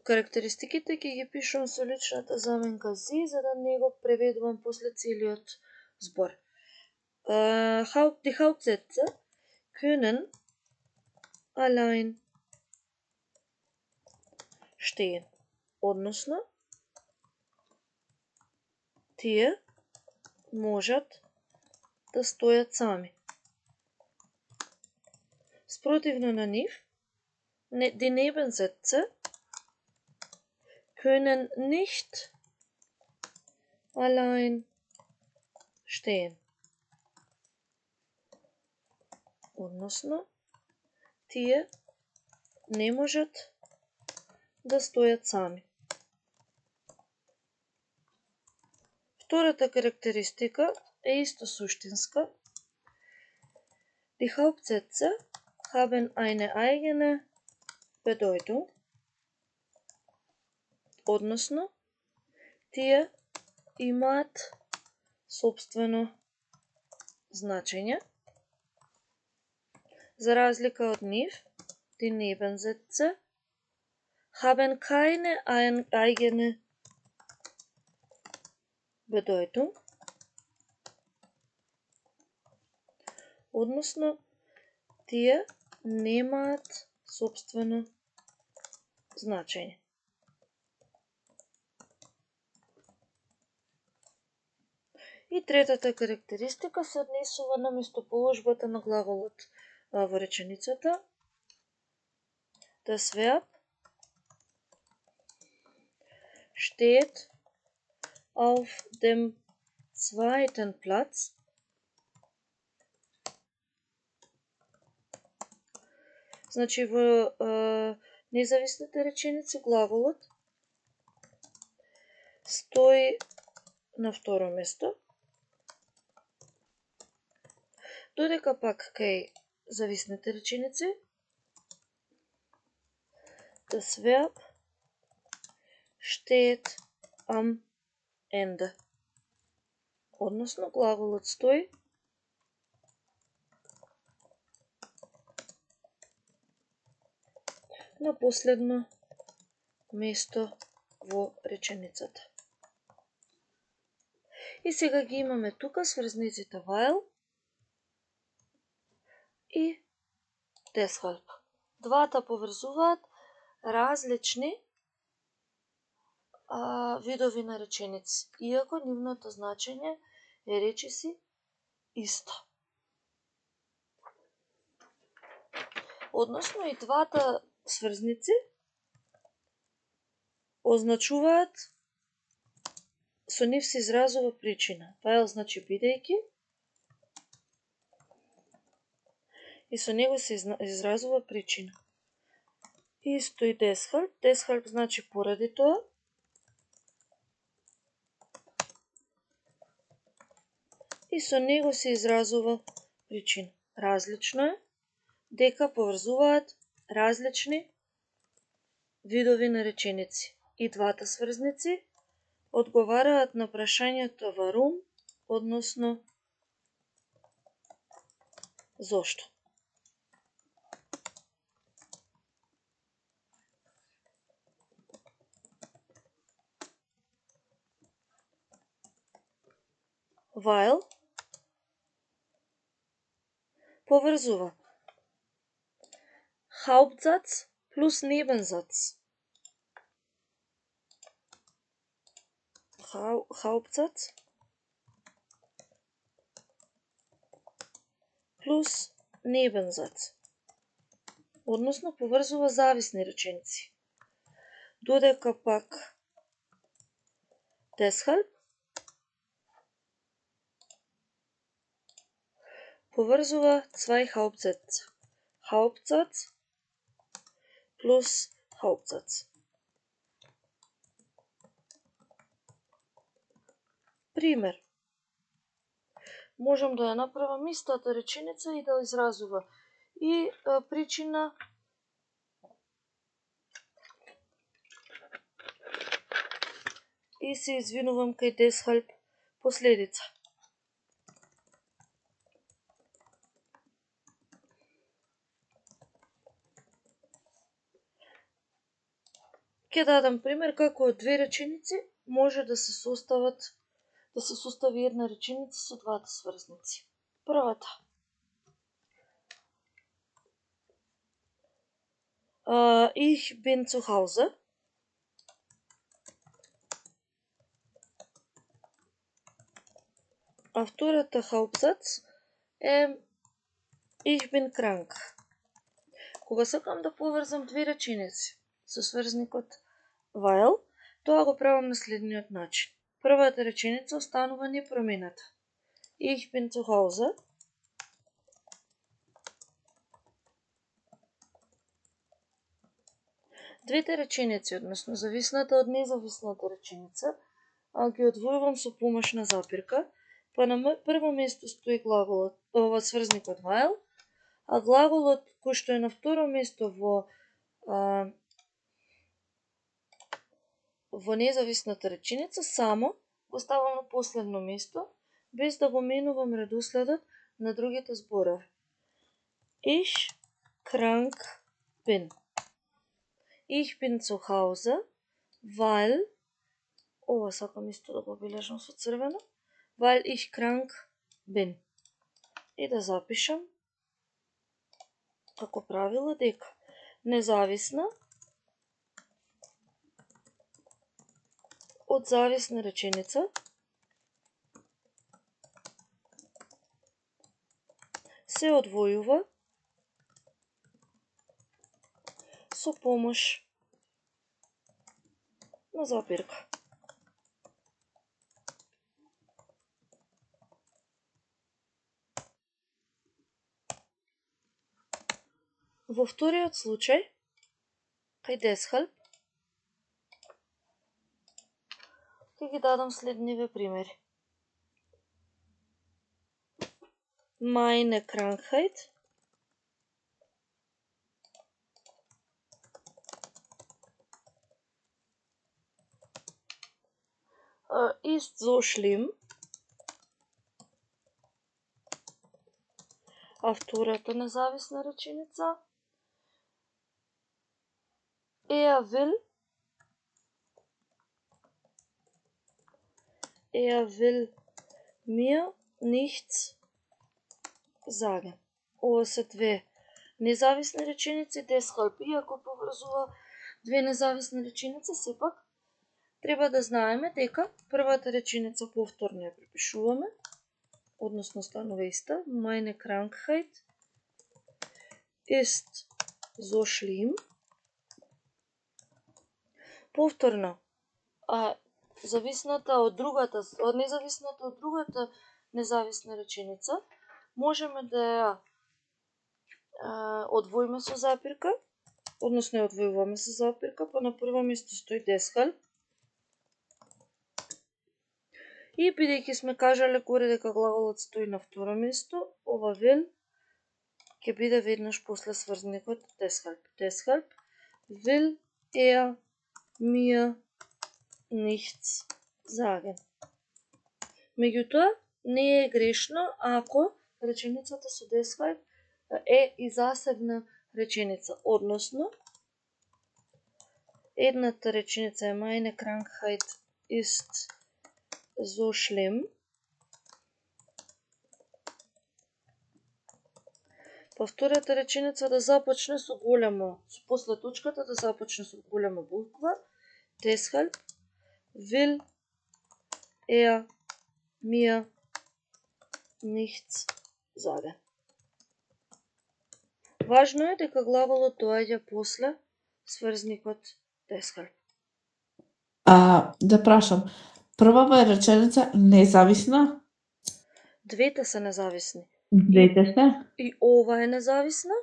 карактеристиките ќе ги пишувам со личната заменка sie, за да не го преведувам после целиот збор. Die Hauptsätze können allein stehen. Односно, тие можат да стојат сами. Спротивно на нив, die Nebensätze können nicht allein stehen. Односно, тие не можат да стојат сами. Втората карактеристика е исто суштинска. Die Hauptsätze haben eine eigene Bedeutung. Односно, тие имаат собствено значење. За разлика од нив, die Nebensätze haben keine eigene Bedeutung. Односно, тие немаат собствено значење. И третата карактеристика се однесува на местоположбата на глаголот во реченицата. Das Verb steht auf dem zweiten Platz. Значи во независните реченици глаголот стои на второ место, додека пак кај зависните реченици das Verb steht am Ende. Односно, глаголот стои на последно место во реченицата. И сега ги имаме тука сврзниците while и deshalb. Двата поврзуваат различни видови на реченици, иако нивното значење е речиси исто. Односно и двата сврзници означуваат, со нив се изразува причина. While значи бидејќи и со него се изразува причина. Исто и deshalb. Deshalb значи поради тоа. И со него се изразува причина. Различно е дека поврзуваат различни видови на реченици. И двата сврзници одговараат на прашањето warum, односно зошто. While поврзува Hauptsatz плюс Nebensatz. Hauptsatz плюс Nebensatz. Односно поврзува зависни реченици. Додека пак deshalb поврзува zwei Hauptsätze. Hauptsatz plus Hauptsatz. Пример. Можам да ја направам истата реченица и да изразува и причина и се извинувам кај deshalb последица. Ќе дадам пример како од две реченици може да се состави една реченица со двата сврзници. Првата. Ich bin zu Hause. А втората Hauptsatz е Ich bin krank. Кога сакам да поврзам две реченици со сврзникот weil, тоа го правам на следниот начин. Првата реченица останува непроменета. Ich bin zu Hause. Двете реченици, односно зависната од независната реченица, ги одвојувам со помош на запирка, па на прво место стои глаголот, сврзникот weil, а глаголот кој што е на второ место во независната реченица само го ставам на последно место, без да го менувам редоследот на другите зборови. Ich krank bin. Ich bin zu Hause, weil, ова сакам исто да го обележам со црвено, weil ich krank bin. И да запишам како правило дека независна од зависна реченица се одвојува со помош на запирка. Во вториот случај, кај deshalb, ќе ги дадам следниве примери. Meine Krankheit ist so schlimm. А втората независна реченица Er will mir nichts sagen. Ова се две независни реченици, deshalb, иако поврзува две независни реченици, сепак треба да знаеме дека првата реченица повторно ја препишуваме, односно станува иста. Meine Krankheit ist so schlimm. Повторно, независната од другата независна реченица, можеме да ја одвоиме со запирка, односно ја одвојуваме со запирка, па на прво место стои deshalb. И бидејќи сме кажале горе дека глаголот стои на второ место, ова will ќе биде веднаш после сврзникот deshalb. Deshalb will mir nichts sagen. Меѓутоа, не е грешно ако реченицата со deshalb е и засебна реченица, односно едната реченица е Meine Krankheit ist so schlimm. Па втората реченица да започне со големо, после точката да започне со голема буква, deshalb will mir nichts sagen. Важно е дека глаголот доаѓа после сврзникот deshalb. Да прашам, првава е реченица независна? Двете се независни. Двете се. И ова е независна.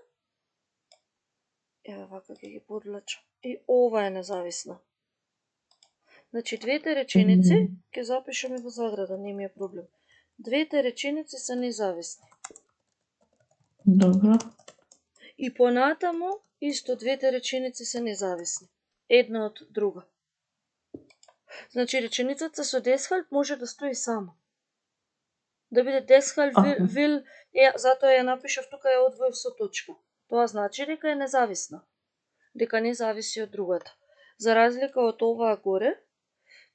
Еве вака ќе ги подлачам. И ова е независна. Значи, двете реченици, ќе запишеме во заграда, не ми е проблем. Двете реченици се независни. Добро. И понатаму, исто двете реченици се независни. Една од друга. Значи, реченицата со Deshalb може да стои сама. Да биде Deshalb will, затоа ја напишав тука, ја одвоив со точка. Тоа значи дека е независна. Дека не зависи од другата. За разлика од оваа горе,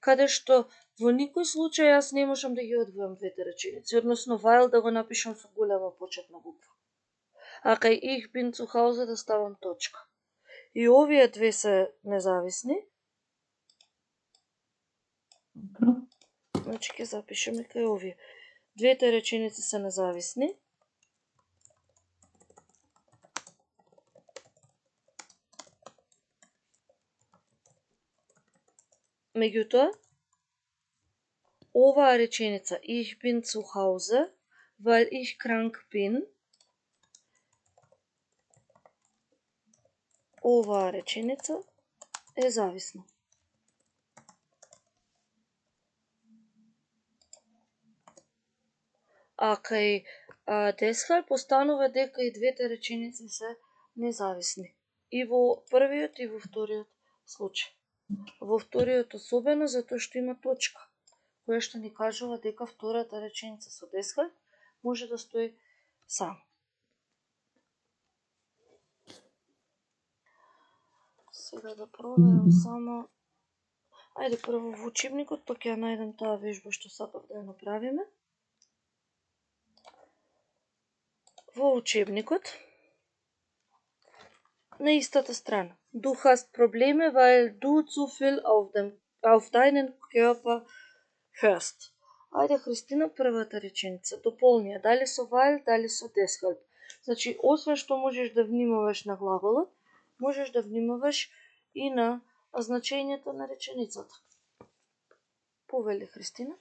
каде што во никој случај јас не можам да ги одвојам двете реченици, односно weil да го напишам со голема почетна буква. А кај ich bin zu Hause да ставам точка. И овие две се независни. Значи ќе запишеме кај овие. Двете реченици се независни. Меѓутоа, оваа реченица ich bin zu Hause, weil ich krank bin, оваа реченица е зависна. А кај Deshalb постанува дека и двете реченици се независни. И во првиот и во вториот случај. Во вториот особено затоа што има точка, која што ни кажува дека втората реченица со Deshalb може да стои сам. Сега да проверам само. Ајде прво во учебникот, па ќе ја најдем таа вежба што сакав да ја направиме. Во учебникот на истата страна. Du hast Probleme, weil du zu viel auf deinen Körper hörst. Ајде, Христина, првата реченица. Дополни ја, дали со weil, дали со Deshalb. Значи, освен што можеш да внимаваш на глаголот, можеш да внимаваш и на значењето на реченицата. Повели, Христина.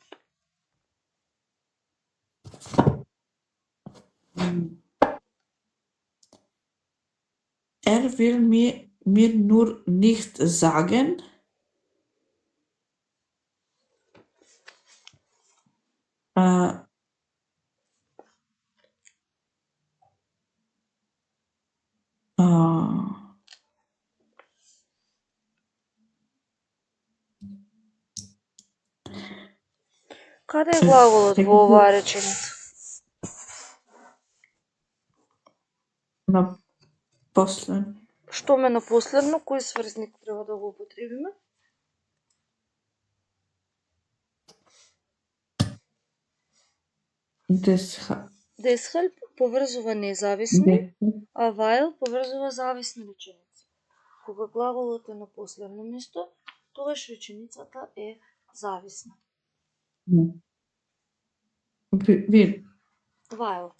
Will mir nur nicht sagen, Каде е глаголот во оваа реченица? На последно. Што ме на последно, кој сврзник треба да го употребиме? Deshalb поврзува независни, а weil поврзува зависни реченици. Кога глаголот е на последно место, тогаш реченицата е зависна. Weil.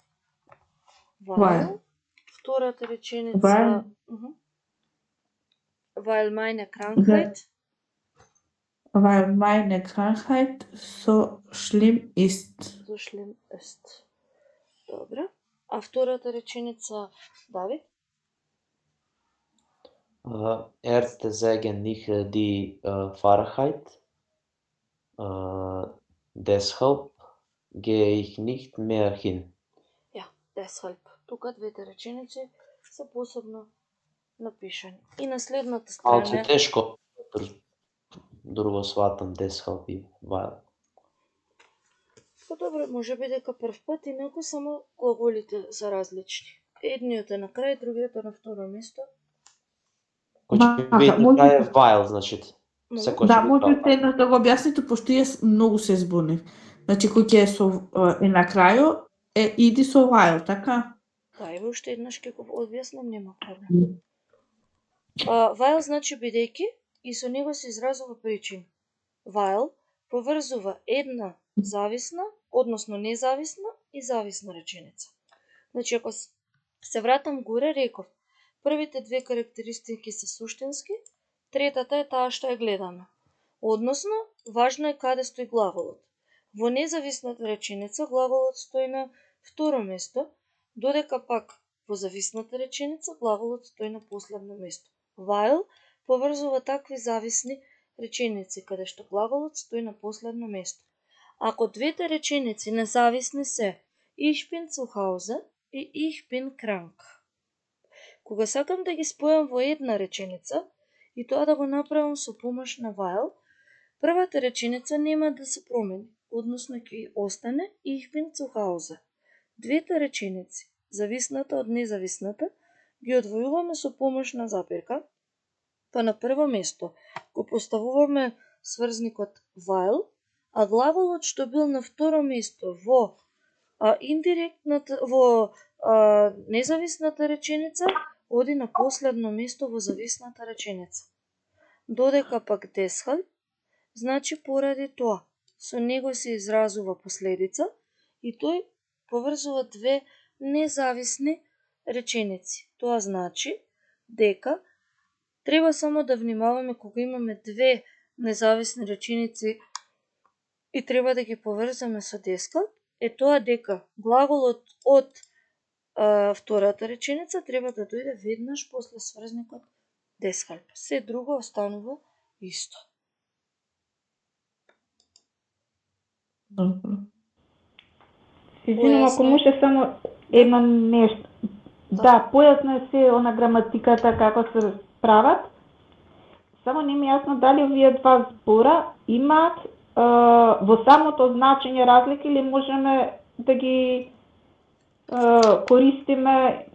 Втората реченица. Weil meine Krankheit. Weil meine Krankheit so schlimm ist. So schlimm ist. Добре. А втората реченица, Давид? Ärzte sagen nicht die Wahrheit. Deshalb gehe ich nicht mehr hin. Ja, deshalb. Тука двете реченици се посебно напишани. И на следната страна... Малку тешко друго сватам Deshalb и weil. Па добре, може би дека прв пат, инаку само глаголите се различни. Едниот е на крај, другиот е на второ место. Кој ќе биде на крај е while, значи. Да, можете еднаш да го објасните, пошто јас многу се збунив. Значи, кој ќе е на крајо, иди со while, така? Да, и уште еднаш ќе го објаснам, нема проблем. While значи бидејќи и со него се изразува причина. While поврзува една зависна, односно независна и зависна реченица. Значи, ако се вратам горе, реков, првите две карактеристики се суштински, третата е таа што ја гледаме. Односно, важно е каде стои глаголот. Во независната реченица глаголот стои на Второ место, додека пак во зависната реченица глаголот стои на последно место. While поврзува такви зависни реченици каде што глаголот стои на последно место. Ако двете реченици независни се Ich bin zu Hause и Ich bin krank. Кога сакам да ги спојам во една реченица и тоа да го направам со помош на while, првата реченица нема да се промени, односно ќе остане Ich bin zu Hause. Двете реченици, зависната од независната, ги одвојуваме со помош на запирка, па на прво место го поставуваме сврзникот while, а глаголот што бил на второ место во независната реченица оди на последно место во зависната реченица. Додека пак deshalb значи поради тоа. Со него се изразува последица и тој поврзува две независни реченици. Тоа значи дека треба само да внимаваме кога имаме две независни реченици и треба да ги поврзаме со deshalb, е тоа дека глаголот од втората реченица треба да дојде веднаш после сврзникот deshalb. Се друго останува исто. Добро. Извинувам, ако може само едно нешто. Да, појасно е се она граматиката како се прават. Само не ми е јасно дали овие два збора имаат во самото значење разлики или можеме да ги користиме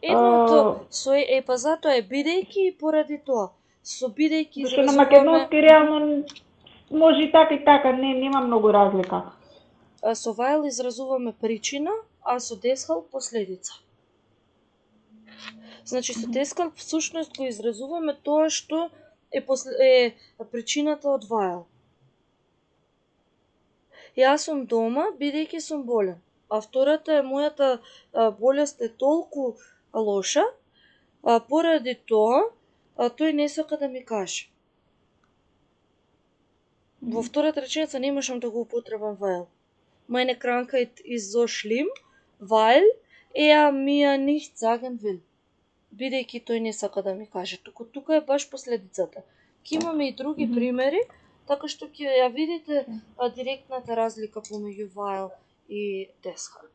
Едното со па затоа е бидејќи и поради тоа. Со бидејќи зашто на македонски реално може и така, нема многу разлика. Со while изразуваме причина, а со deshalb последица. Значи со deshalb всушност го изразуваме тоа што е причината од while. Јас сум дома бидејќи сум болен, а втората е мојата болест е толку лоша, поради тоа тој не сака да ми каже. Во втората реченица не можам да го употребам while. Meine Krankheit ist so schlimm, weil mir nicht sagen will. Бидејќи тој не сака да ми каже. Тука е баш последицата. Ке имаме и други примери, така што ќе ја видите директната разлика помеѓу while и deshalb.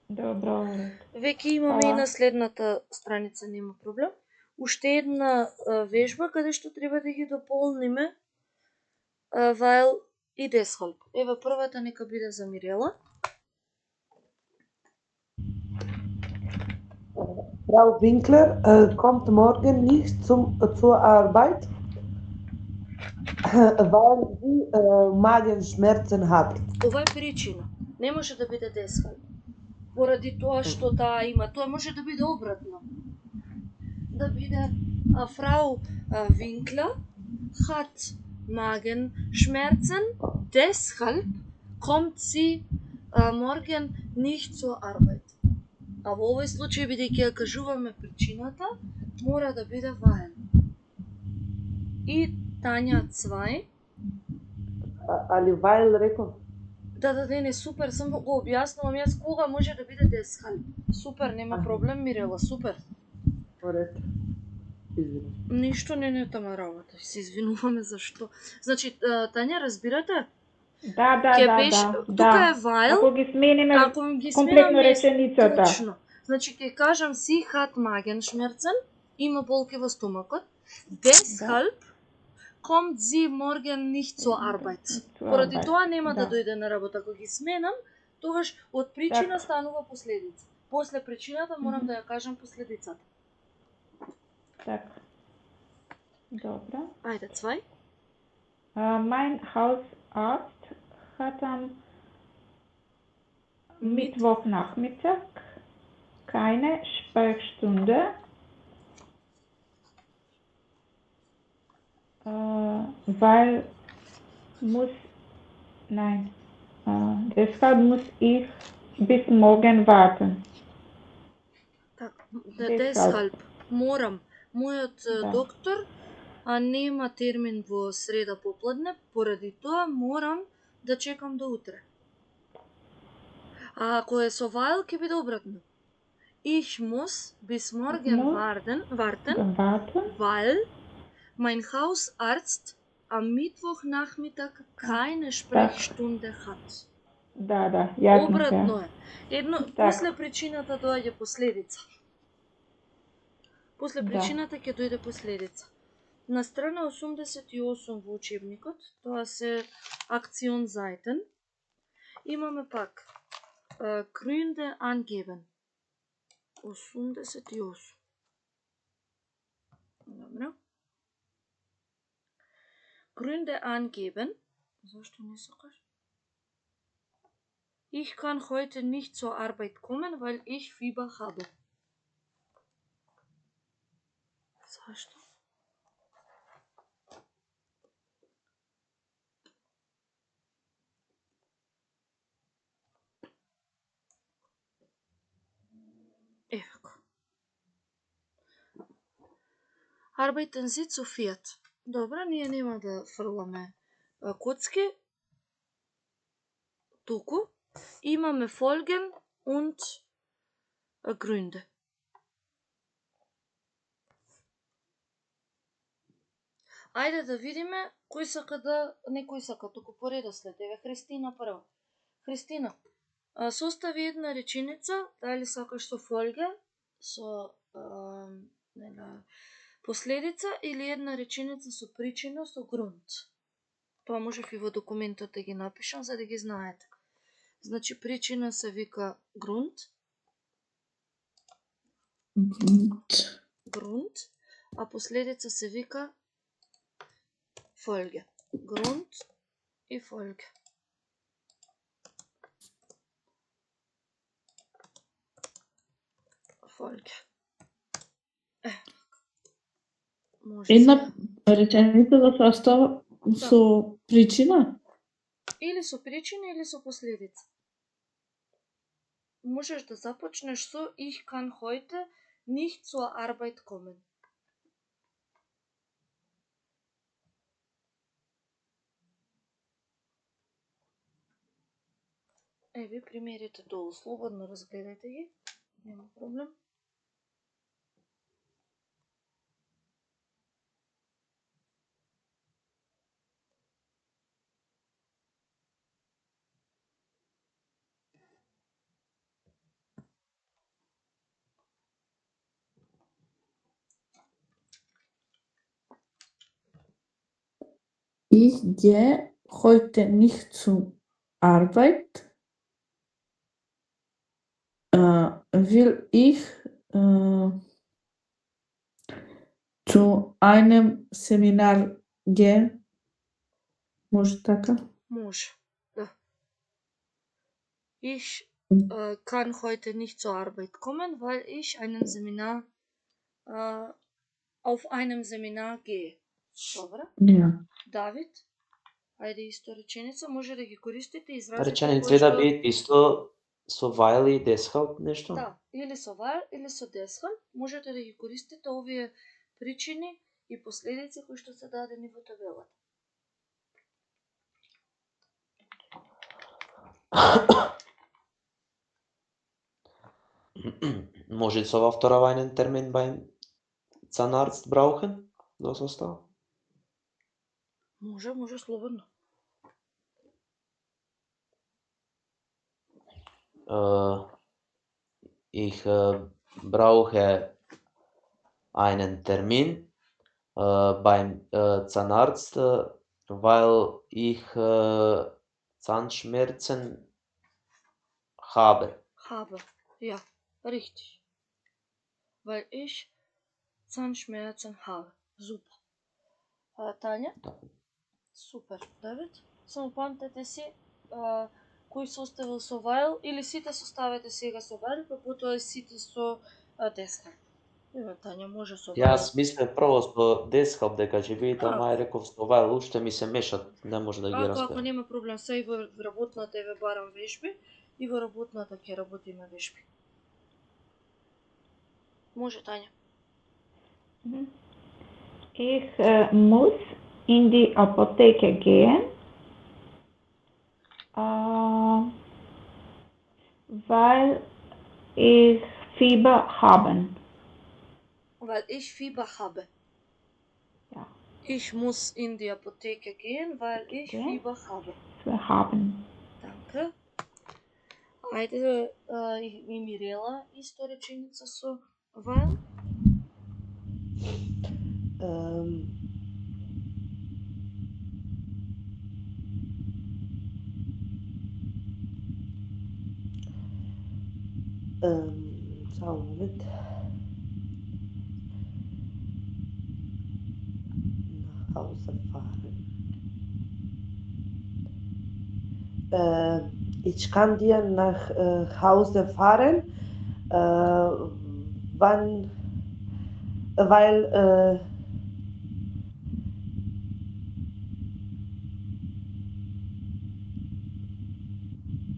Добро. Веќе имаме и на следната страница, нема проблем. Уште една вежба каде што треба да ги дополниме while и deshalb. Ева првата нека биде за Мирела. Frau Winkler kommt morgen nicht zur Arbeit, weil sie Magenschmerzen hat. Ова е причина. Не може да биде deshalb. Поради тоа што таа има. Тоа може да биде обратно. Да биде Frau Winkler hat Magenschmerzen, deshalb kommt sie morgen nicht zur Arbeit. А во овој случај, бидејќи ја кажуваме причината, мора да биде while. И Тања Цвај. Али while реков? Да, не, супер, сам го објаснувам јас кога може да биде deshalb. Супер, нема проблем, Мирела, супер. Поред. Извини. Ништо не е тама работа, се извинуваме зашто. Значи, Тања, разбирате? Да. Тука е while, ако ги смениме комплетно реченицата. Точно. Значи, ќе кажам sie hat Magenschmerzen, има болки во стомакот. Deshalb kommt sie morgen nicht zur Arbeit. Поради тоа нема да дојде на работа. Ако ги сменам, тогаш од причина станува последица. После причината морам да ја кажам последицата. Така. Добро. Ајде, Цвај. Mein Hausarzt hat am Mittwochnachmittag keine Sprechstunde, deshalb muss ich bis morgen warten. Так, deshalb морам. Мојот доктор нема термин во среда попладне, поради тоа морам да чекам до утре. А ако е со weil, ќе биде обратно. Ich muss bis morgen warten, Warten, weil mein Hausarzt am Mittwochnachmittag keine Sprechstunde hat. да, јасно Обратно ќе. е. Едно, Така. после причината доаѓа последица. После Да. причината ќе дојде последица. На страна 88 во учебникот, тоа се Aktionsseiten, имаме пак Gründe angeben. 88. Добро. Gründe angeben. Зашто не сакаш? Ich kann heute nicht zur Arbeit kommen, weil ich Fieber habe. Зашто? Евако. Arbeiten Sie zu viert. Добра, ние нема да фрламе коцки. Туку имаме Folgen und Gründe. Ајде да видиме кој сака да... Не кој сака, туку по редослед. Еве, Христина прво. Христина, состави една реченица, дали сакаш со Folge, со последица, или една реченица со причина, со Grund. Тоа можев и во документот да ги напишам, за да ги знаете. Значи, причина се вика Grund, а последица се вика Folge. Grund и Folge. Folge. Една реченица да состава со причина? Или со причина, или со последица. Можеш да започнеш со Ich kann heute nicht zur Arbeit kommen. Еве, примерите долу, слободно разгледајте ги, нема проблем. Ich gehe heute nicht zur Arbeit, will ich zu einem Seminar gehen. Може така? Може, да. Ich kann heute nicht zur Arbeit kommen, weil ich auf einem Seminar gehe. Добра? Ja. Давид, ајде исто реченица, може да ги користите изразите Реченица да би исто со weil и deshalb нешто? Да, или со weil, или со deshalb, можете да ги користите овие причини и последици кои што се дадени во табелата. Може со auf einen Termin beim Zahnarzt brauchen? Да состава? Може слободно. Ich brauche einen Termin beim Zahnarzt, weil ich Zahnschmerzen habe. Ja, richtig. Weil ich Zahnschmerzen habe. Super. Тања? Да. Супер. Давид? Само памтете си кој составил со weil, или сите составете сега со weil, па потоа сите со deshalb. Еве, Тања може со weil. Јас мислев прво со deshalb дека ќе биде, ама ја реков со weil, уште ми се мешат, не може да ги разберам. Ако нема проблем, се и во работната еве барам вежби, и во работната ќе работиме вежби. Може, Тања. Ich muss in die Apotheke gehen, weil ich Fieber haben. Weil ich Fieber habe. Ja. Ich muss in die Apotheke gehen, weil ich Okay. Fieber habe. Wir haben. Danke. Ајде и Мирела исто реченица со weil. Samo moment. Nach Hause fahren. Ich kann dir nach Hause fahren, weil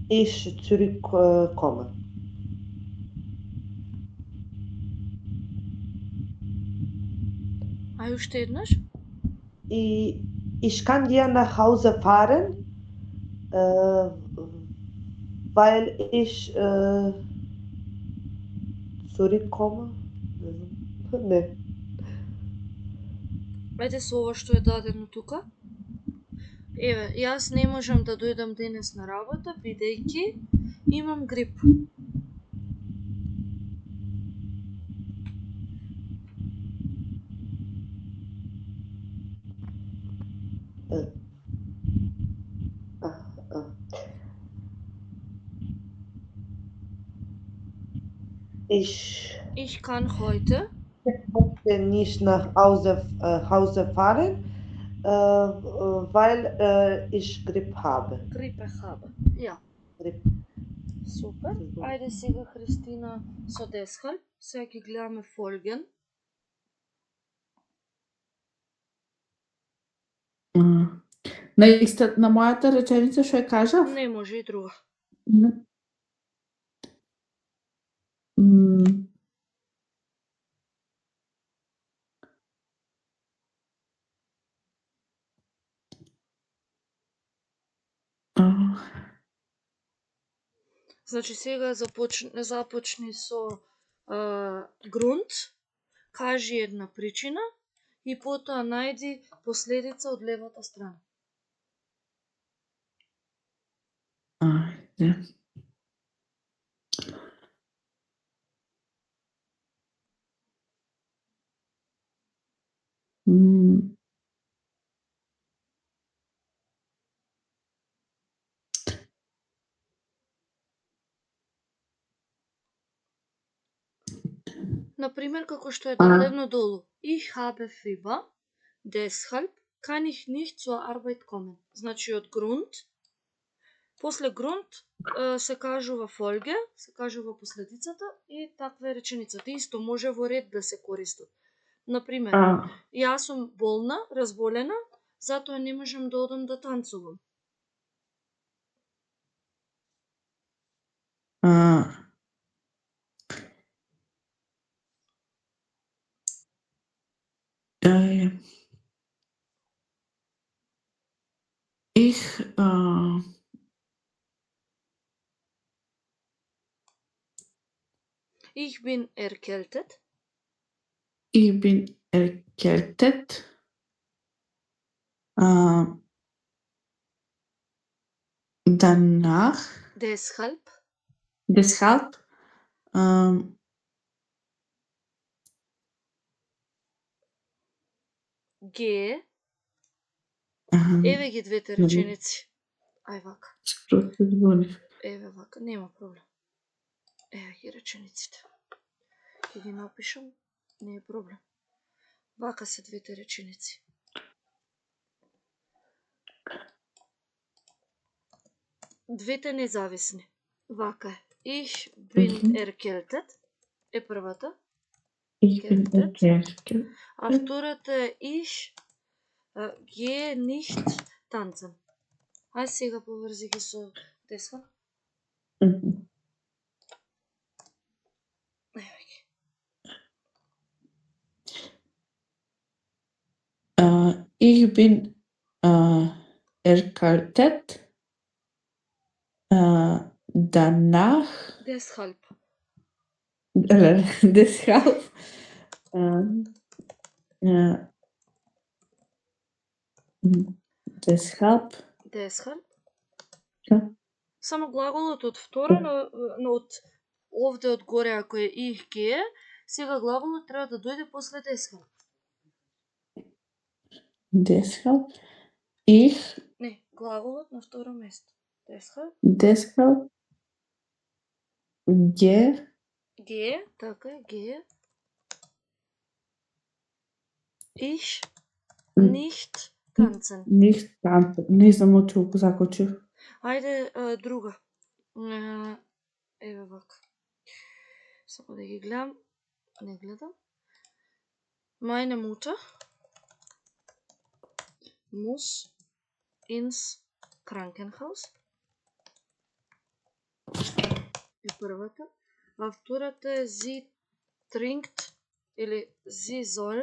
ich zurückkomme. Уште еднаш? Ich kann dir nach Hause fahren, weil ich zurückkomme. Не. Ајде со ова што е дадено тука. Еве, јас не можам да дојдам денес на работа, бидејќи имам грип. Ich kann heute nicht nach Hause fahren, weil ich Grippe habe. Grippe habe. Ja. Grippe. Супер. Ајде сега Христина со deshalb. Сега ги гледаме folgen. На мојата реченица што ја кажав? Не може и друга. Значи сега започни со грунт, кажи една причина и потоа најди последица од левата страна. Ајде. Например, како што е дадено долу. Ich habe Fieber, deshalb kann ich nicht zur Arbeit kommen. Значи од грунт, после грунт се кажува folge, се кажува последицата и таква е реченицата. Исто може во ред да се користат. Например, јас сум болна, разболена, затоа не можам да одам да танцувам. Ich bin erkältet. Ich bin erkältet. Danach. Deshalb. Gehe. Еве ги двете реченици. Ај вака. Еве вака, нема проблем. Еве ги речениците. Ќе ги напишам, не е проблем. Вака се двете реченици. Двете независни. Вака е. Ich bin erkältet е првата. Ich bin erkältet. А втората е ich gehe nicht tanzen. Ај сега поврзи ги со deshalb. Еве ги. Ich bin erkältet. danach, Deshalb. deshalb, deshalb, Deshalb. ja, Само глаголот од втора, но од овде од горе, ако е их ге, сега глаголот треба да дојде после deshalb. deshalb, ich, Не, глаголот на второ место. Deshalb. deshalb, Ге, така е, ге. Ich nicht tanzen. nicht tanzen. Не знам од што го закочив. Ајде, друга. Еве вака. Само да ги гледам. Не гледам. Meine Mutter muss ins Krankenhaus. Е првата. А втората е sie trinkt или sie soll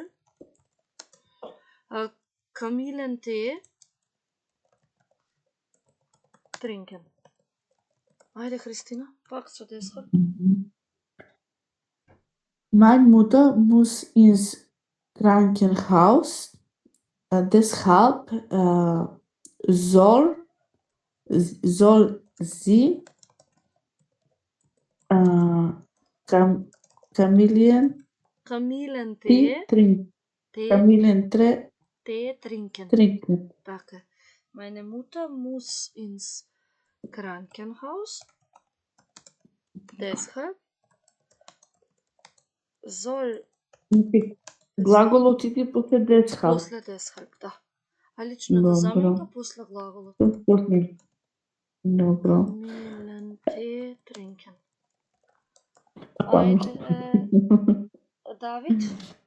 Kamillentee trinken. Ајде, Христина, пак со deshalb. Meine Mutter muss ins Krankenhaus. Deshalb soll sie Kamillentee trinken. Tee trinken. Trinken. Така. Meine Mutter muss ins Krankenhaus. Deshalb soll Глаголот иде после deshalb. после deshalb, да. А личната заменка после глаголот. После. Добро. Kamillentee trinken. Ајде, Давид,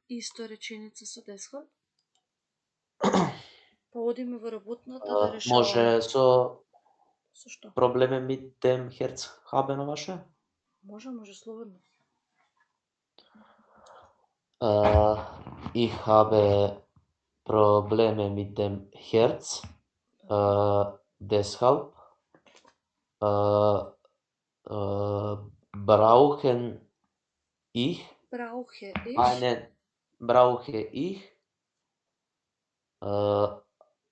исто реченица со deshalb. Па одиме во работната да решаваме. Може со Со што? проблеме mit dem Herz haben ваше? Може слободно. Ich habe Probleme mit dem Herz. Deshalb brauche ich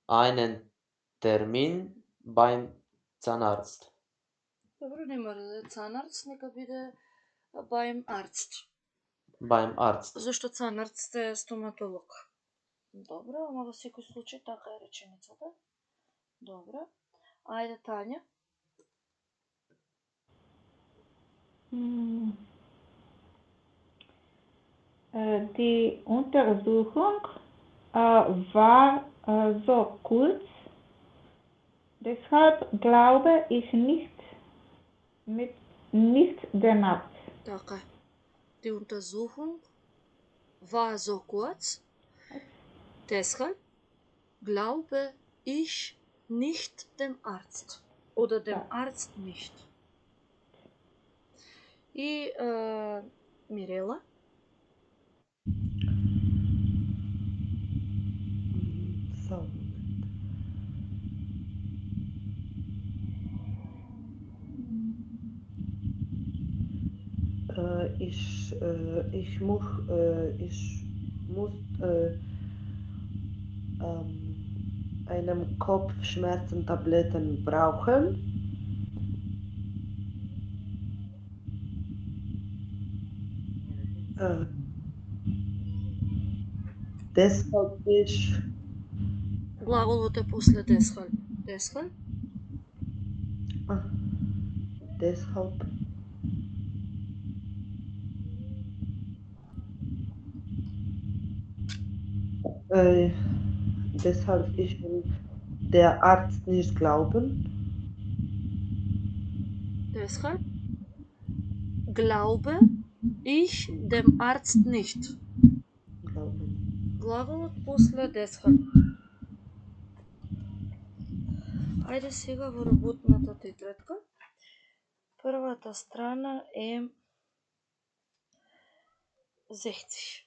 einen Termin beim Zahnarzt. Добро, не мора да е Zahnarzt, нека биде beim Arzt. Beim Arzt. Зашто Zahnarzt е стоматолог. Добро, ама во секој случај така е реченицата. Добро. Ајде, Тања. Die Untersuchung war so kurz, deshalb glaube ich nicht dem Arzt. Така. Die Untersuchung war so kurz, deshalb glaube ich nicht dem Arzt. Oder dem Arzt nicht. И Мирела. So. Ich muss einem Kopfschmerzentabletten brauchen. Deshalb ich Глаголот е после deshalb. Deshalb? Deshalb deshalb ich will der Arzt nicht glauben. Deshalb glaube ich dem Arzt nicht. Glauben. Глаголот после deshalb. Ајде сега во работната тетрадка. Првата страна е 60.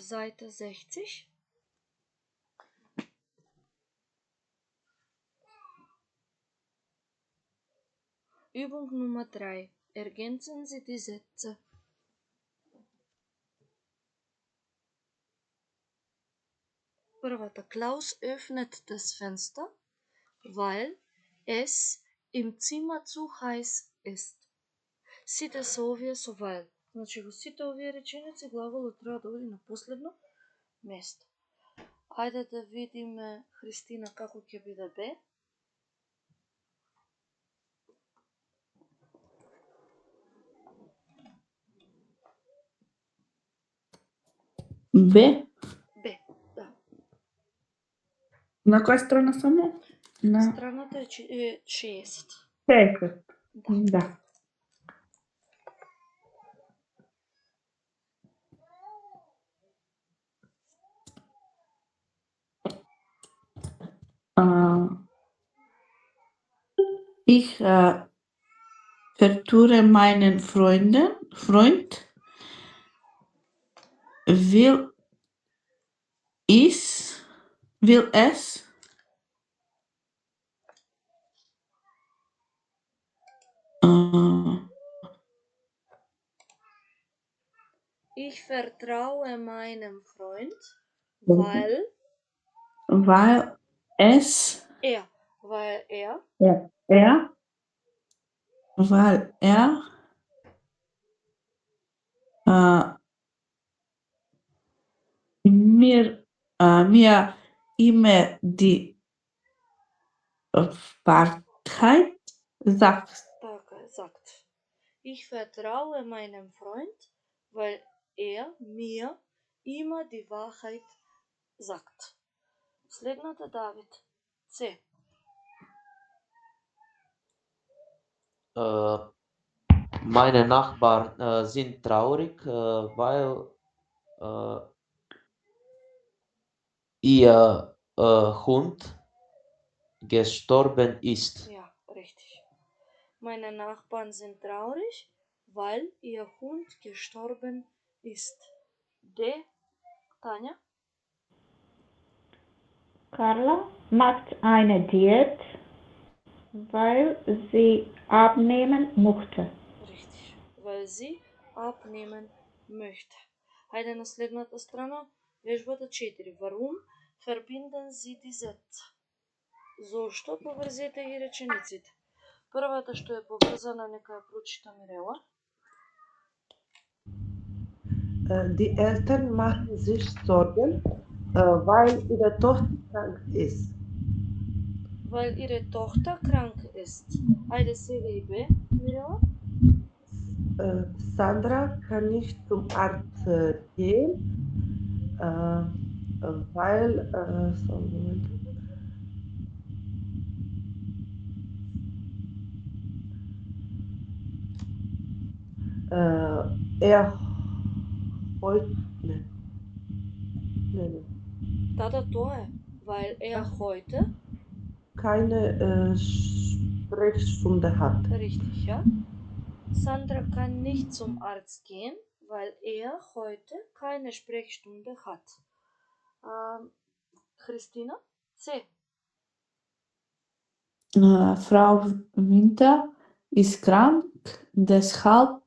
Seite 60. Übung Nummer 3. Ergänzen Sie die Sätze. Првата. Klaus öffnet das Fenster, weil es im Zimmer zu heiß ist. Сите се овие со weil. Значи во сите овие реченици глаголот треба да оди на последно место. Ајде да видиме, Христина, како ќе биде бе. Б. Б, да. На која страна само? На Страната е 60. 6. Да. Да. Ich vertue meinen Freund will es Ich vertraue meinem Freund, weil es weil er mir immer die Wahrheit sagt. sagt. Ich vertraue meinem Freund, weil er mir immer die Wahrheit sagt. Следната, Давид. С. Meine Nachbarn sind traurig, weil ihr Hund gestorben ist. Ja, richtig. Meine Nachbarn sind traurig, weil ihr Hund gestorben ist. D. Tanja? Carla macht eine Diät, weil sie abnehmen möchte. Richtig, weil sie abnehmen möchte. Хайде на следната страна, вежбата 4. Warum verbinden Sie die Sätze? Зошто поврзете ги речениците? Првата што е поврзана, нека ја прочита Мирела. Die Eltern machen sich Sorgen, weil ihre Tochter krank ist. Weil ihre Tochter krank ist. Хайде сега и Б, Мирела. Sandra kann nicht zum Arzt gehen, weil er heute Да, тоа е. Weil er heute keine Sprechstunde hat. Richtig, ja. Sandra kann nicht zum Arzt gehen, weil er heute keine Sprechstunde hat. Christina? C. Frau Winter ist krank, deshalb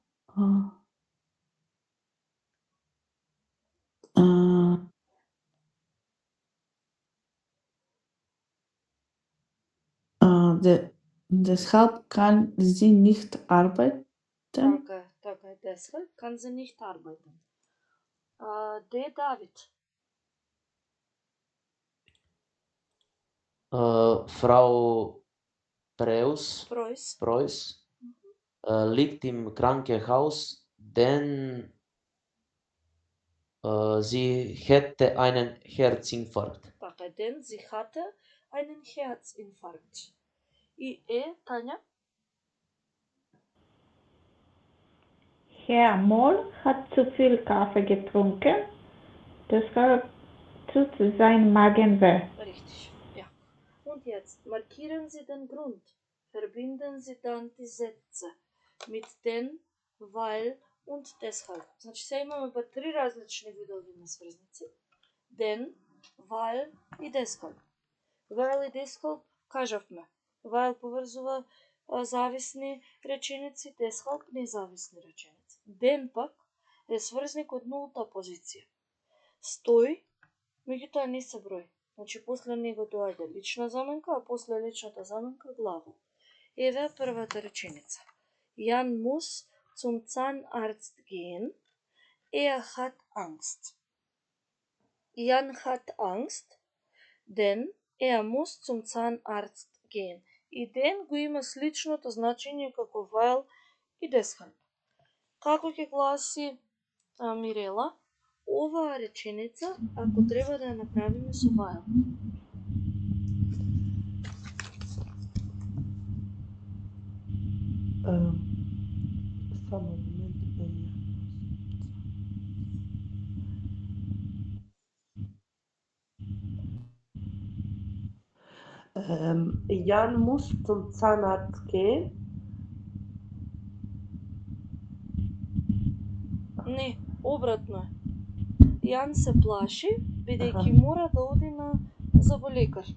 deshalb kann sie nicht arbeiten. Така е. Deshalb kann sie nicht arbeiten. D. David. Frau Preuß liegt im Krankenhaus, denn sie hätte einen Herzinfarkt. Така е. Denn sie hatte einen Herzinfarkt. И Tanja? Herr Moll hat zu viel Kaffee getrunken, deshalb tut sein Magen weh. Richtig, ja. Und jetzt markieren Sie den Grund. Verbinden Sie dann die Sätze mit den, weil und deshalb. Значи сега имаме па 3 различни видови на сврзници. Den, weil и deshalb. Weil и deshalb кажавме. Weil поврзува зависни реченици, deshalb независни реченици. Den пак е сврзник од нулта позиција. Стои, меѓутоа не се број. Значи, после него доаѓа лична заменка, а после личната заменка глагол. Еве првата реченица. Jan muss zum Zahnarzt gehen. Hat Angst. Jan hat Angst, denn muss zum Zahnarzt gehen. И den го има сличното значење како weil и deshalb. Како ќе гласи Мирела оваа реченица ако треба да ја направиме со weil? Само момент. Jan muss zum Zahnarzt gehen. Не, обратно е. Јан се плаши, бидејќи мора да оди на зъболекар.